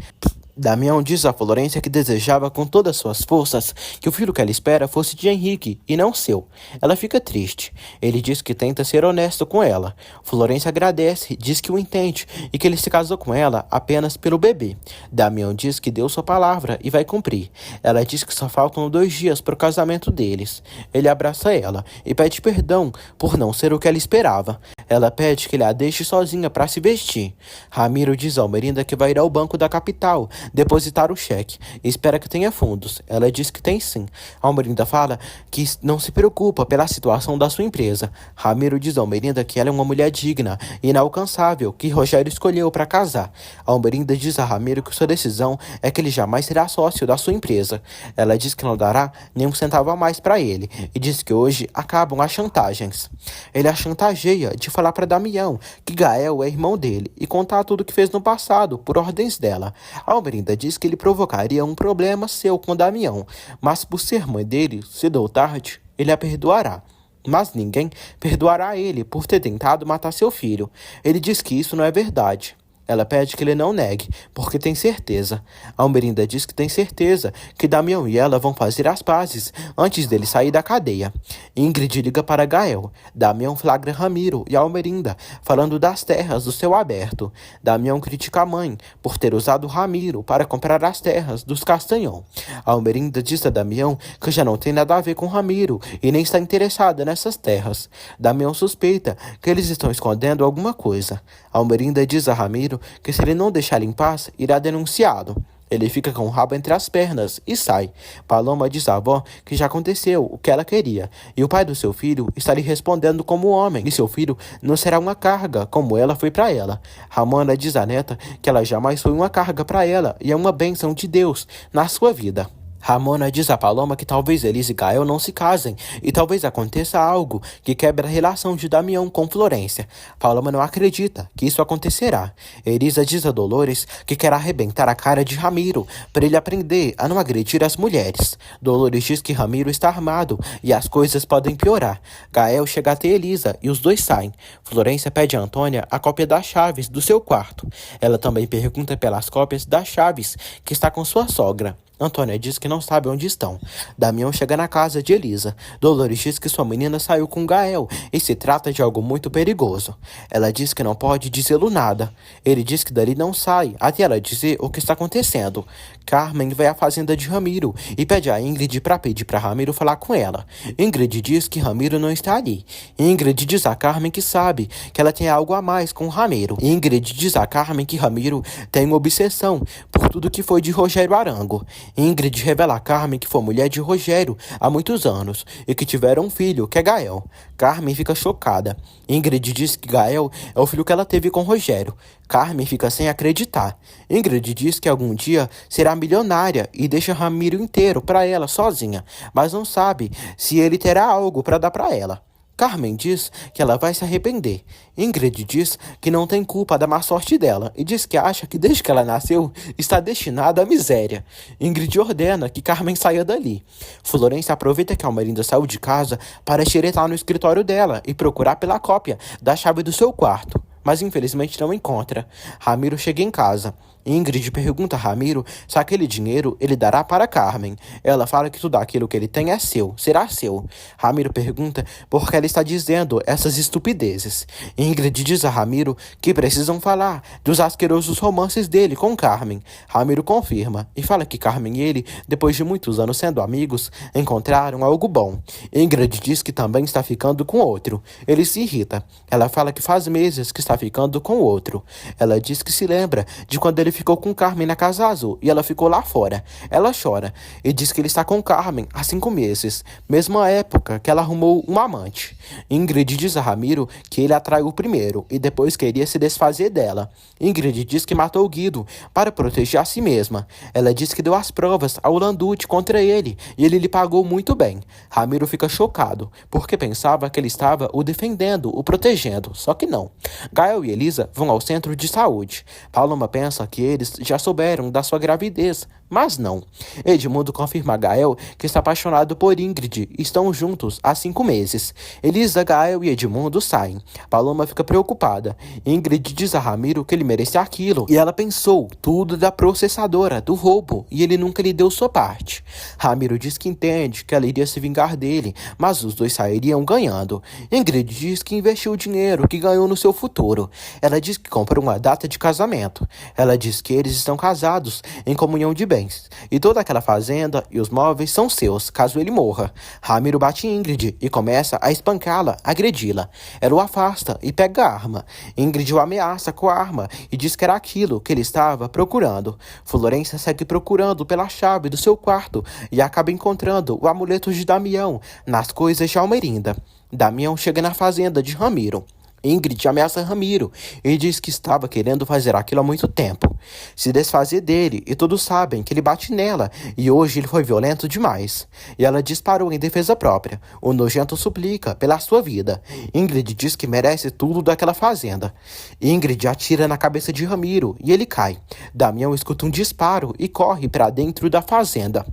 Damião diz a Florência que desejava com todas as suas forças que o filho que ela espera fosse de Henrique e não seu. Ela fica triste. Ele diz que tenta ser honesto com ela. Florência agradece, diz que o entende e que ele se casou com ela apenas pelo bebê. Damião diz que deu sua palavra e vai cumprir. Ela diz que só faltam 2 dias para o casamento deles. Ele abraça ela e pede perdão por não ser o que ela esperava. Ela pede que ele a deixe sozinha para se vestir. Ramiro diz a Almerinda que vai ir ao banco da capital depositar o cheque e espera que tenha fundos. Ela diz que tem sim. Almerinda fala que não se preocupa pela situação da sua empresa. Ramiro diz a Almerinda que ela é uma mulher digna e inalcançável que Rogério escolheu para casar. Almerinda diz a Ramiro que sua decisão é que ele jamais será sócio da sua empresa. Ela diz que não dará nem um centavo a mais para ele e diz que hoje acabam as chantagens. Ele a chantageia de falar para Damião que Gael é irmão dele e contar tudo o que fez no passado por ordens dela. Almerinda diz que ele provocaria um problema seu com Damião, mas por ser mãe dele, cedo ou tarde, ele a perdoará. Mas ninguém perdoará ele por ter tentado matar seu filho. Ele diz que isso não é verdade. Ela pede que ele não negue, porque tem certeza. Almerinda diz que tem certeza que Damião e ela vão fazer as pazes antes dele sair da cadeia. Ingrid liga para Gael. Damião flagra Ramiro e Almerinda falando das terras do céu aberto. Damião critica a mãe por ter usado Ramiro para comprar as terras dos Castanhon. Almerinda diz a Damião que já não tem nada a ver com Ramiro e nem está interessada nessas terras. Damião suspeita que eles estão escondendo alguma coisa. Almerinda diz a Ramiro que se ele não deixar em paz, irá denunciá-lo. Ele fica com o rabo entre as pernas e sai. Paloma diz à avó que já aconteceu o que ela queria, e o pai do seu filho está lhe respondendo como homem, e seu filho não será uma carga como ela foi para ela. Ramona diz à neta que ela jamais foi uma carga para ela, e é uma bênção de Deus na sua vida. Ramona diz a Paloma que talvez Elisa e Gael não se casem, e talvez aconteça algo que quebre a relação de Damião com Florência. Paloma não acredita que isso acontecerá. Elisa diz a Dolores que quer arrebentar a cara de Ramiro, para ele aprender a não agredir as mulheres. Dolores diz que Ramiro está armado e as coisas podem piorar. Gael chega até Elisa e os dois saem. Florência pede a Antônia a cópia das chaves do seu quarto. Ela também pergunta pelas cópias das chaves que está com sua sogra. Antônia diz que não sabe onde estão. Damião chega na casa de Elisa. Dolores diz que sua menina saiu com Gael e se trata de algo muito perigoso. Ela diz que não pode dizê-lo nada. Ele diz que dali não sai até ela dizer o que está acontecendo. Carmen vai à fazenda de Ramiro e pede a Ingrid para pedir para Ramiro falar com ela. Ingrid diz que Ramiro não está ali. Ingrid diz a Carmen que sabe que ela tem algo a mais com Ramiro. Ingrid diz a Carmen que Ramiro tem uma obsessão por tudo que foi de Rogério Arango. Ingrid revela a Carmen que foi mulher de Rogério há muitos anos e que tiveram um filho, que é Gael. Carmen fica chocada. Ingrid diz que Gael é o filho que ela teve com Rogério. Carmen fica sem acreditar. Ingrid diz que algum dia será milionária e deixa Ramiro inteiro para ela sozinha, mas não sabe se ele terá algo para dar para ela. Carmen diz que ela vai se arrepender. Ingrid diz que não tem culpa da má sorte dela e diz que acha que desde que ela nasceu está destinada à miséria. Ingrid ordena que Carmen saia dali. Florência aproveita que Almerinda saiu de casa para xeretar no escritório dela e procurar pela cópia da chave do seu quarto, mas infelizmente não encontra. Ramiro chega em casa. Ingrid pergunta a Ramiro se aquele dinheiro ele dará para Carmen. Ela fala que tudo aquilo que ele tem é seu, será seu. Ramiro pergunta por que ela está dizendo essas estupidezes. Ingrid diz a Ramiro que precisam falar dos asquerosos romances dele com Carmen. Ramiro confirma e fala que Carmen e ele, depois de muitos anos sendo amigos, encontraram algo bom. Ingrid diz que também está ficando com outro. Ele se irrita. Ela fala que faz meses que está ficando com outro. Ela diz que se lembra de quando ele ficou com Carmen na Casa Azul e ela ficou lá fora. Ela chora e diz que ele está com Carmen há 5 meses, mesma época que ela arrumou um amante. Ingrid diz a Ramiro que ele a traiu primeiro e depois queria se desfazer dela. Ingrid diz que matou Guido para proteger a si mesma. Ela diz que deu as provas ao Landucci contra ele e ele lhe pagou muito bem. Ramiro fica chocado porque pensava que ele estava o defendendo, o protegendo, só que não. Gael e Elisa vão ao centro de saúde. Paloma pensa que eles já souberam da sua gravidez, mas não. Edmundo confirma a Gael que está apaixonado por Ingrid e estão juntos há 5 meses. Elisa, Gael e Edmundo saem. Paloma fica preocupada. Ingrid diz a Ramiro que ele merece aquilo e ela pensou tudo da processadora, do roubo, e ele nunca lhe deu sua parte. Ramiro diz que entende que ela iria se vingar dele, mas os dois sairiam ganhando. Ingrid diz que investiu o dinheiro que ganhou no seu futuro. Ela diz que comprou uma data de casamento. Ela diz que eles estão casados em comunhão de bens, e toda aquela fazenda e os móveis são seus, caso ele morra. Ramiro bate em Ingrid e começa a espancá-la, agredi-la. Ela o afasta e pega a arma. Ingrid o ameaça com a arma e diz que era aquilo que ele estava procurando. Florência segue procurando pela chave do seu quarto e acaba encontrando o amuleto de Damião nas coisas de Almerinda. Damião chega na fazenda de Ramiro. Ingrid ameaça Ramiro e diz que estava querendo fazer aquilo há muito tempo, se desfazer dele, e todos sabem que ele bate nela e hoje ele foi violento demais. E ela disparou em defesa própria. O nojento suplica pela sua vida. Ingrid diz que merece tudo daquela fazenda. Ingrid atira na cabeça de Ramiro e ele cai. Damião escuta um disparo e corre para dentro da fazenda.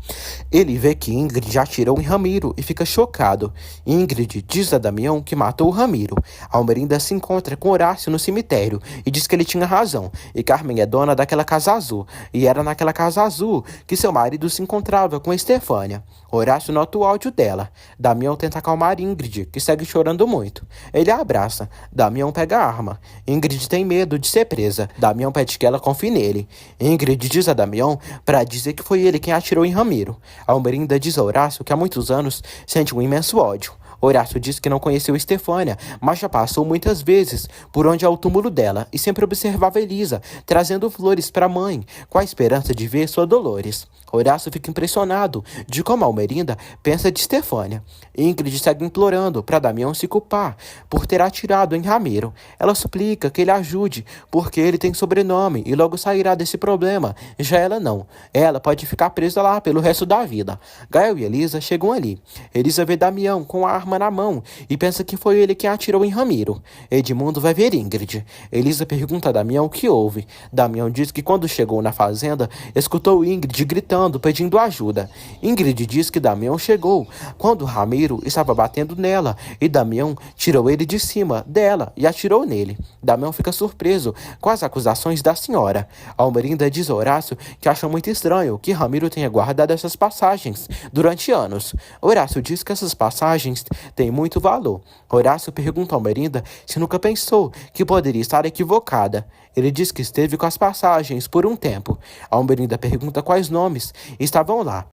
Ele vê que Ingrid já atirou em Ramiro e fica chocado. Ingrid diz a Damião que matou Ramiro. Almerinda se encontra com Horácio no cemitério e diz que ele tinha razão, e Carmen é dona daquela Casa Azul, e era naquela Casa Azul que seu marido se encontrava com Estefânia. Horácio nota o áudio dela. Damião tenta acalmar Ingrid, que segue chorando muito. Ele a abraça. Damião pega a arma. Ingrid tem medo de ser presa. Damião pede que ela confie nele. Ingrid diz a Damião para dizer que foi ele quem atirou em Ramiro. Almerinda diz a Horácio que há muitos anos sente um imenso ódio. Horácio diz que não conheceu Estefânia, mas já passou muitas vezes por onde é o túmulo dela e sempre observava Elisa, trazendo flores para a mãe, com a esperança de ver sua Dolores. Horácio fica impressionado de como Almerinda pensa de Estefânia. Ingrid segue implorando para Damião se culpar por ter atirado em Ramiro. Ela suplica que ele ajude, porque ele tem sobrenome e logo sairá desse problema. Já ela não. Ela pode ficar presa lá pelo resto da vida. Gael e Elisa chegam ali. Elisa vê Damião com a arma na mão e pensa que foi ele quem atirou em Ramiro. Edmundo vai ver Ingrid. Elisa pergunta a Damião o que houve. Damião diz que quando chegou na fazenda, escutou Ingrid gritando, pedindo ajuda. Ingrid diz que Damião chegou quando Ramiro estava batendo nela e Damião tirou ele de cima dela e atirou nele. Damião fica surpreso com as acusações da senhora. Almerinda diz a Horácio que acha muito estranho que Ramiro tenha guardado essas passagens durante anos. Horácio diz que essas passagens têm muito valor. Horácio pergunta a Almerinda se nunca pensou que poderia estar equivocada. Ele diz que esteve com as passagens por um tempo. Almerinda pergunta quais nomes estavam lá.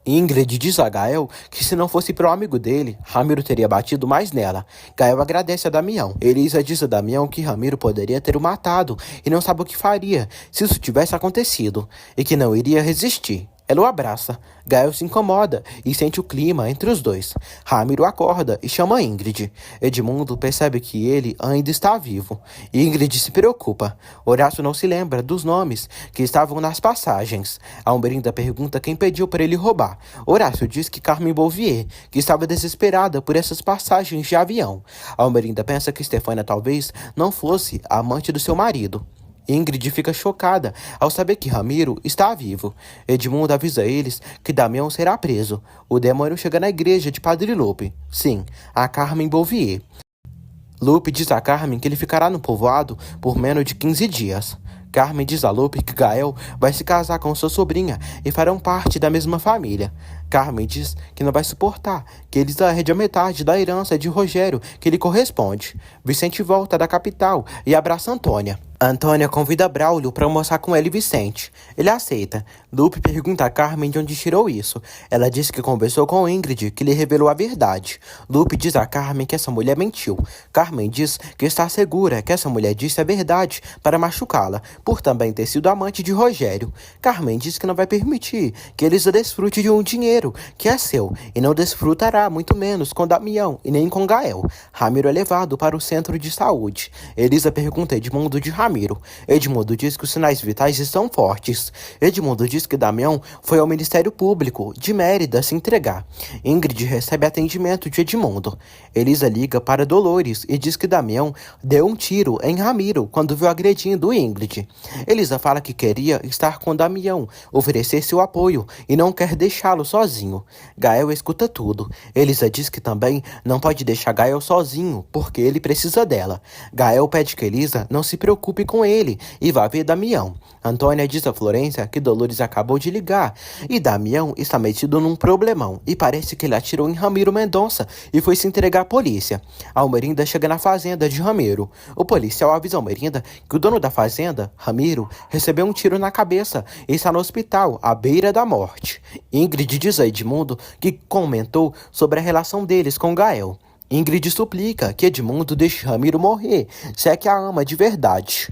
Ingrid diz a Gael que se não fosse pro amigo dele, Ramiro teria batido mais nela. Gael agradece a Damião. Elisa diz a Damião que Ramiro poderia ter o matado e não sabe o que faria se isso tivesse acontecido, e que não iria resistir. Ela o abraça. Gael se incomoda e sente o clima entre os dois. Ramiro acorda e chama Ingrid. Edmundo percebe que ele ainda está vivo. Ingrid se preocupa. Horácio não se lembra dos nomes que estavam nas passagens. Almerinda pergunta quem pediu para ele roubar. Horácio diz que Carmen Bouvier, que estava desesperada por essas passagens de avião. Almerinda pensa que Estefânia talvez não fosse a amante do seu marido. Ingrid fica chocada ao saber que Ramiro está vivo. Edmundo avisa eles que Damião será preso. O demônio chega na igreja de Padre Lupe. Sim, a Carmen Bouvier. Lupe diz a Carmen que ele ficará no povoado por menos de 15 dias. Carmen diz a Lupe que Gael vai se casar com sua sobrinha e farão parte da mesma família. Carmen diz que não vai suportar que eles arredem a metade da herança de Rogério que lhe corresponde. Vicente volta da capital e abraça Antônia. Antônia convida Braulio para almoçar com ela e Vicente. Ele aceita. Lupe pergunta a Carmen de onde tirou isso. Ela diz que conversou com Ingrid, que lhe revelou a verdade. Lupe diz a Carmen que essa mulher mentiu. Carmen diz que está segura que essa mulher disse a verdade para machucá-la, por também ter sido amante de Rogério. Carmen diz que não vai permitir que Elisa desfrute de um dinheiro que é seu, e não desfrutará muito menos com Damião e nem com Gael. Ramiro é levado para o centro de saúde. Elisa pergunta a Edmundo de Ramiro. Edmundo diz que os sinais vitais estão fortes. Edmundo diz que Damião foi ao Ministério Público de Mérida se entregar. Ingrid recebe atendimento de Edmundo. Elisa liga para Dolores e diz que Damião deu um tiro em Ramiro quando viu agredindo Ingrid. Elisa fala que queria estar com Damião, oferecer seu apoio e não quer deixá-lo sozinho. Gael escuta tudo. Elisa diz que também não pode deixar Gael sozinho, porque ele precisa dela. Gael pede que Elisa não se preocupe com ele e vá ver Damião. Antônia diz a Florência que Dolores acabou de ligar e Damião está metido num problemão e parece que ele atirou em Ramiro Mendonça e foi se entregar à polícia. Almerinda chega na fazenda de Ramiro. O policial avisa Almerinda que o dono da fazenda, Ramiro, recebeu um tiro na cabeça e está no hospital, à beira da morte. Ingrid diz a Edmundo que comentou sobre a relação deles com Gael. Ingrid suplica que Edmundo deixe Ramiro morrer, se é que a ama de verdade.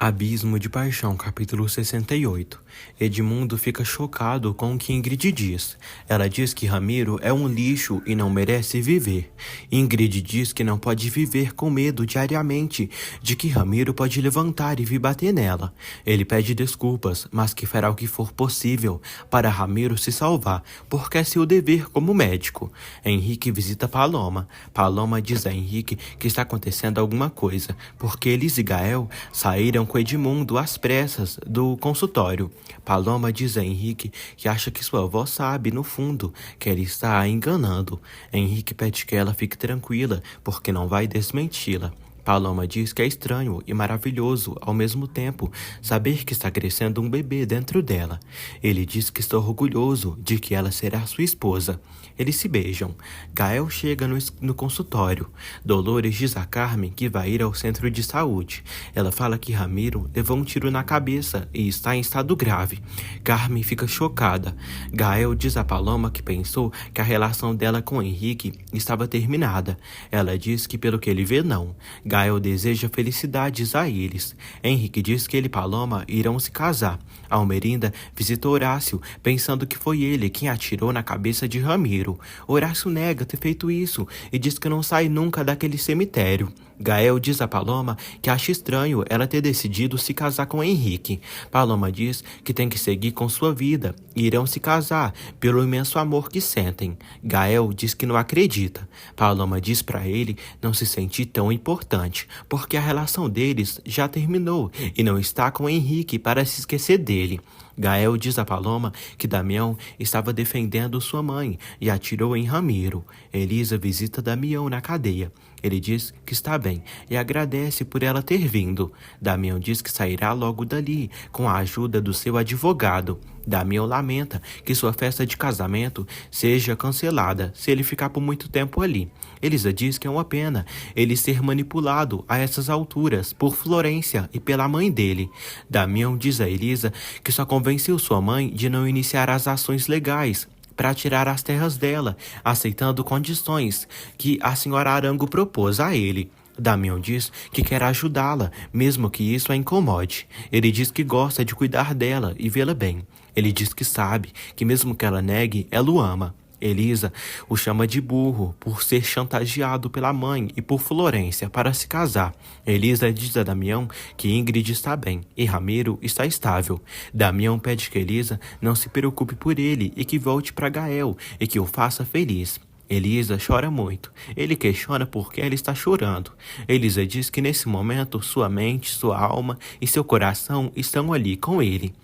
Abismo de Paixão, capítulo 68. Edmundo fica chocado com o que Ingrid diz. Ela diz que Ramiro é um lixo e não merece viver. Ingrid diz que não pode viver com medo diariamente de que Ramiro pode levantar e vir bater nela. Ele pede desculpas, mas que fará o que for possível para Ramiro se salvar, porque é seu dever como médico. Henrique visita Paloma. Paloma diz a Henrique que está acontecendo alguma coisa, porque eles e Gael saíram com Edmundo às pressas do consultório. Paloma diz a Henrique que acha que sua avó sabe, no fundo, que ele está a enganando. Henrique pede que ela fique tranquila, porque não vai desmenti-la. Paloma diz que é estranho e maravilhoso ao mesmo tempo saber que está crescendo um bebê dentro dela. Ele diz que está orgulhoso de que ela será sua esposa. Eles se beijam. Gael chega no consultório. Dolores diz a Carmen que vai ir ao centro de saúde. Ela fala que Ramiro levou um tiro na cabeça e está em estado grave. Carmen fica chocada. Gael diz a Paloma que pensou que a relação dela com Henrique estava terminada. Ela diz que pelo que ele vê, não. Gael deseja felicidades a eles. Henrique diz que ele e Paloma irão se casar. Almerinda visita Horácio, pensando que foi ele quem atirou na cabeça de Ramiro. Horácio nega ter feito isso e diz que não sai nunca daquele cemitério. Gael diz a Paloma que acha estranho ela ter decidido se casar com Henrique. Paloma diz que tem que seguir com sua vida e irão se casar pelo imenso amor que sentem. Gael diz que não acredita. Paloma diz para ele não se sentir tão importante, porque a relação deles já terminou e não está com Henrique para se esquecer dele. Gael diz a Paloma que Damião estava defendendo sua mãe e atirou em Ramiro. Elisa visita Damião na cadeia. Ele diz que está bem e agradece por ela ter vindo. Damião diz que sairá logo dali, com a ajuda do seu advogado. Damião lamenta que sua festa de casamento seja cancelada se ele ficar por muito tempo ali. Elisa diz que é uma pena ele ser manipulado a essas alturas por Florência e pela mãe dele. Damião diz a Elisa que só convenceu sua mãe de não iniciar as ações legais para tirar as terras dela, aceitando condições que a senhora Arango propôs a ele. Damião diz que quer ajudá-la, mesmo que isso a incomode. Ele diz que gosta de cuidar dela e vê-la bem. Ele diz que sabe que mesmo que ela negue, ela o ama. Elisa o chama de burro por ser chantageado pela mãe e por Florência para se casar. Elisa diz a Damião que Ingrid está bem e Ramiro está estável. Damião pede que Elisa não se preocupe por ele e que volte para Gael e que o faça feliz. Elisa chora muito. Ele questiona por que ela está chorando. Elisa diz que nesse momento sua mente, sua alma e seu coração estão ali com ele.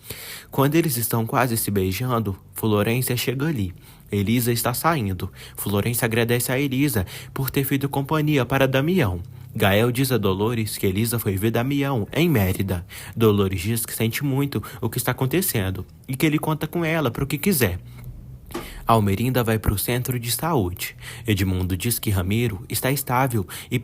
Quando eles estão quase se beijando, Florência chega ali. Elisa está saindo. Florência agradece a Elisa por ter feito companhia para Damião. Gael diz a Dolores que Elisa foi ver Damião em Mérida. Dolores diz que sente muito o que está acontecendo e que ele conta com ela para o que quiser. Almerinda vai para o centro de saúde. Edmundo diz que Ramiro está estável e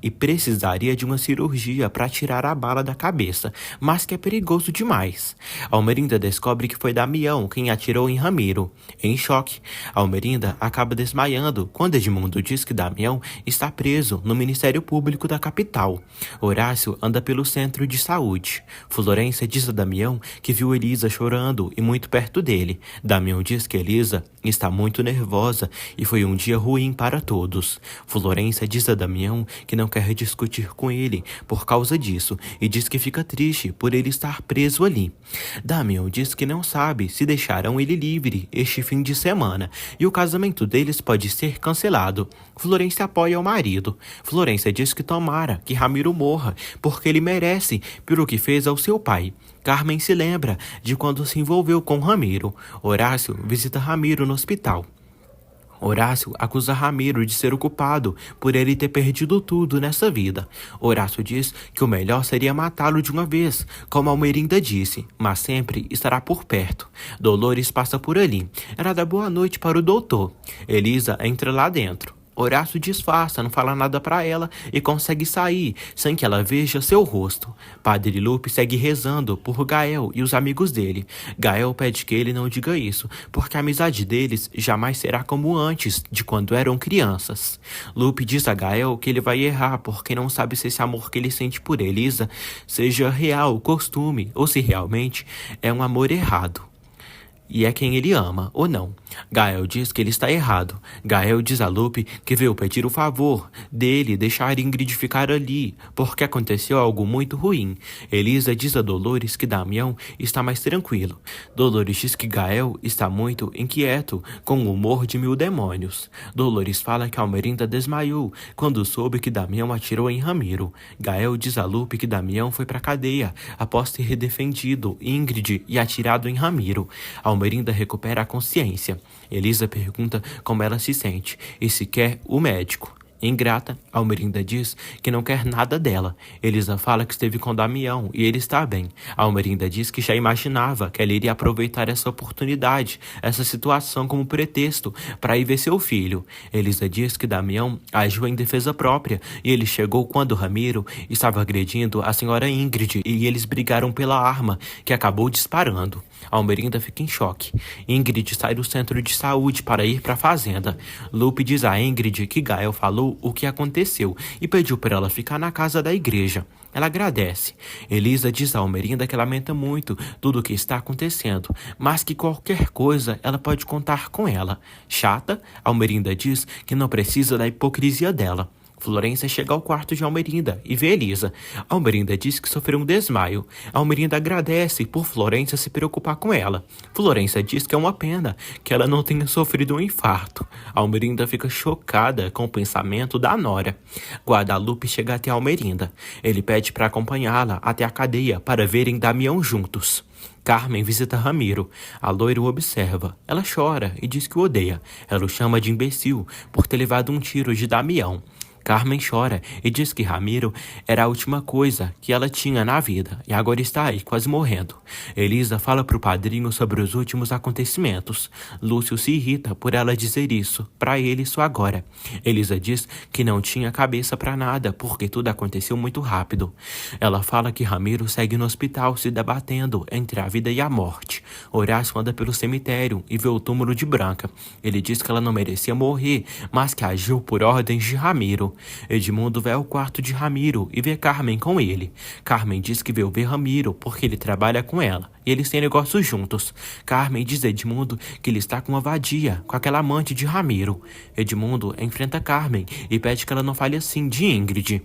precisaria de uma cirurgia para tirar a bala da cabeça, mas que é perigoso demais. Almerinda descobre que foi Damião quem atirou em Ramiro. Em choque, Almerinda acaba desmaiando quando Edmundo diz que Damião está preso no Ministério Público da capital. Horácio anda pelo centro de saúde. Florência diz a Damião que viu Elisa chorando e muito perto dele. Damião diz que Elisa está muito nervosa e foi um dia ruim para todos. Florência diz a Damião que não quer discutir com ele por causa disso e diz que fica triste por ele estar preso ali. Damião diz que não sabe se deixarão ele livre este fim de semana e o casamento deles pode ser cancelado. Florência apoia o marido. Florência diz que tomara que Ramiro morra porque ele merece pelo que fez ao seu pai. Carmen se lembra de quando se envolveu com Ramiro. Horácio visita Ramiro no hospital. Horácio acusa Ramiro de ser o culpado por ele ter perdido tudo nessa vida. Horácio diz que o melhor seria matá-lo de uma vez, como Almerinda disse, mas sempre estará por perto. Dolores passa por ali. Ela dá boa noite para o doutor. Elisa entra lá dentro. Horácio disfarça, não fala nada para ela e consegue sair sem que ela veja seu rosto. Padre Lupe segue rezando por Gael e os amigos dele. Gael pede que ele não diga isso, porque a amizade deles jamais será como antes, de quando eram crianças. Lupe diz a Gael que ele vai errar porque não sabe se esse amor que ele sente por Elisa seja real, costume, ou se realmente é um amor errado. E é quem ele ama, ou não. Gael diz que ele está errado. Gael diz a Lupe que veio pedir o favor dele deixar Ingrid ficar ali, porque aconteceu algo muito ruim. Elisa diz a Dolores que Damião está mais tranquilo. Dolores diz que Gael está muito inquieto, com o humor de 1000 demônios. Dolores fala que Almerinda desmaiou quando soube que Damião atirou em Ramiro. Gael diz a Lupe que Damião foi para a cadeia após ter defendido Ingrid e atirado em Ramiro. Almerinda recupera a consciência. Elisa pergunta como ela se sente e se quer o médico. Ingrata, Almerinda diz que não quer nada dela. Elisa fala que esteve com Damião e ele está bem. Almerinda diz que já imaginava que ela iria aproveitar essa oportunidade, essa situação como pretexto para ir ver seu filho. Elisa diz que Damião agiu em defesa própria e ele chegou quando Ramiro estava agredindo a senhora Ingrid e eles brigaram pela arma que acabou disparando. Almerinda fica em choque. Ingrid sai do centro de saúde para ir para a fazenda. Lupe diz a Ingrid que Gael falou o que aconteceu e pediu para ela ficar na casa da igreja. Ela agradece. Elisa diz a Almerinda que lamenta muito tudo o que está acontecendo, mas que qualquer coisa ela pode contar com ela. Chata, Almerinda diz que não precisa da hipocrisia dela. Florência chega ao quarto de Almerinda e vê Elisa. Almerinda diz que sofreu um desmaio. Almerinda agradece por Florência se preocupar com ela. Florência diz que é uma pena que ela não tenha sofrido um infarto. Almerinda fica chocada com o pensamento da nora. Guadalupe chega até Almerinda. Ele pede para acompanhá-la até a cadeia para verem Damião juntos. Carmen visita Ramiro. A loira o observa. Ela chora e diz que o odeia. Ela o chama de imbecil por ter levado um tiro de Damião. Carmen chora e diz que Ramiro era a última coisa que ela tinha na vida e agora está aí quase morrendo. Elisa fala para o padrinho sobre os últimos acontecimentos. Lúcio se irrita por ela dizer isso, para ele isso agora. Elisa diz que não tinha cabeça para nada porque tudo aconteceu muito rápido. Ela fala que Ramiro segue no hospital se debatendo entre a vida e a morte. Horácio anda pelo cemitério e vê o túmulo de Branca. Ele diz que ela não merecia morrer, mas que agiu por ordens de Ramiro. Edmundo vai ao quarto de Ramiro e vê Carmen com ele. Carmen diz que veio ver Ramiro porque ele trabalha com ela e eles têm negócios juntos. Carmen diz a Edmundo que ele está com uma vadia, com aquela amante de Ramiro. Edmundo enfrenta Carmen e pede que ela não fale assim de Ingrid.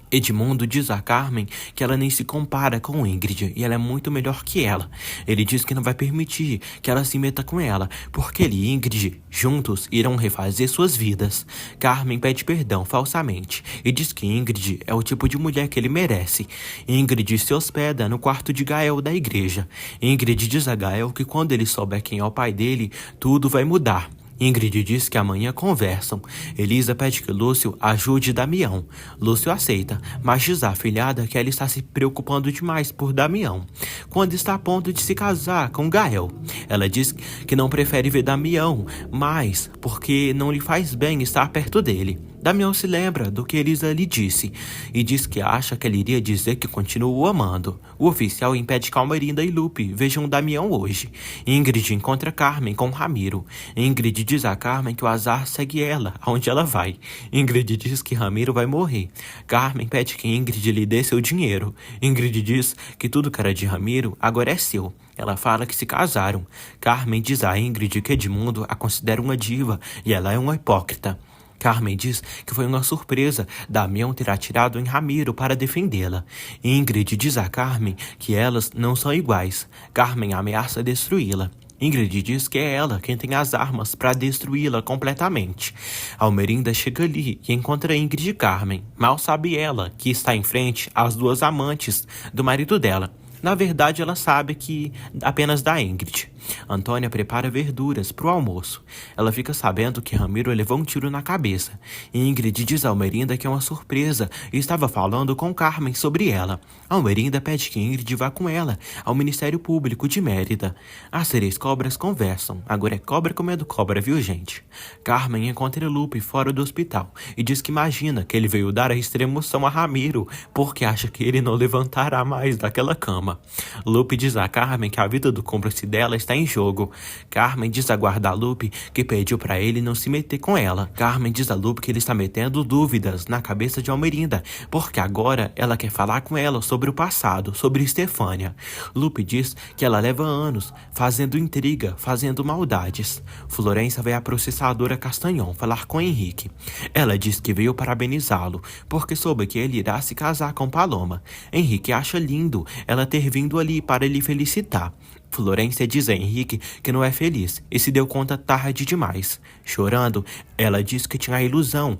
Edmundo diz a Carmen que ela nem se compara com Ingrid e ela é muito melhor que ela. Ele diz que não vai permitir que ela se meta com ela, porque ele e Ingrid, juntos, irão refazer suas vidas. Carmen pede perdão falsamente e diz que Ingrid é o tipo de mulher que ele merece. Ingrid se hospeda no quarto de Gael da igreja. Ingrid diz a Gael que quando ele souber quem é o pai dele, tudo vai mudar. Ingrid diz que amanhã conversam. Elisa pede que Lúcio ajude Damião. Lúcio aceita, mas diz à afilhada que ela está se preocupando demais por Damião, quando está a ponto de se casar com Gael. Ela diz que não prefere ver Damião, mas porque não lhe faz bem estar perto dele. Damião se lembra do que Elisa lhe disse e diz que acha que ele iria dizer que continua o amando. O oficial impede que Almerinda e Lupe vejam Damião hoje. Ingrid encontra Carmen com Ramiro. Ingrid diz a Carmen que o azar segue ela, aonde ela vai. Ingrid diz que Ramiro vai morrer. Carmen pede que Ingrid lhe dê seu dinheiro. Ingrid diz que tudo que era de Ramiro agora é seu. Ela fala que se casaram. Carmen diz a Ingrid que Edmundo a considera uma diva e ela é uma hipócrita. Carmen diz que foi uma surpresa Damião ter atirado em Ramiro para defendê-la. Ingrid diz a Carmen que elas não são iguais. Carmen ameaça destruí-la. Ingrid diz que é ela quem tem as armas para destruí-la completamente. Almerinda chega ali e encontra Ingrid e Carmen. Mal sabe ela que está em frente às duas amantes do marido dela. Na verdade, ela sabe que apenas da Ingrid. Antônia prepara verduras para o almoço. Ela fica sabendo que Ramiro levou um tiro na cabeça. Ingrid diz a Almerinda que é uma surpresa e estava falando com Carmen sobre ela. Almerinda pede que Ingrid vá com ela ao Ministério Público de Mérida. As 3 cobras conversam. Agora é cobra comendo cobra, viu, gente? Carmen encontra Lupe fora do hospital e diz que imagina que ele veio dar a extremoção a Ramiro porque acha que ele não levantará mais daquela cama. Lupe diz a Carmen que a vida do cúmplice dela está em jogo. Carmen diz a Guadalupe que pediu para ele não se meter com ela. Carmen diz a Lupe que ele está metendo dúvidas na cabeça de Almerinda, porque agora ela quer falar com ela sobre o passado, sobre Estefânia. Lupe diz que ela leva anos fazendo intriga, fazendo maldades. Florência vai à processadora Castanhon falar com Henrique. Ela diz que veio parabenizá-lo, porque soube que ele irá se casar com Paloma. Henrique acha lindo ela ter vindo ali para lhe felicitar. Florência diz a Henrique que não é feliz e se deu conta tarde demais. Chorando, ela diz que tinha a ilusão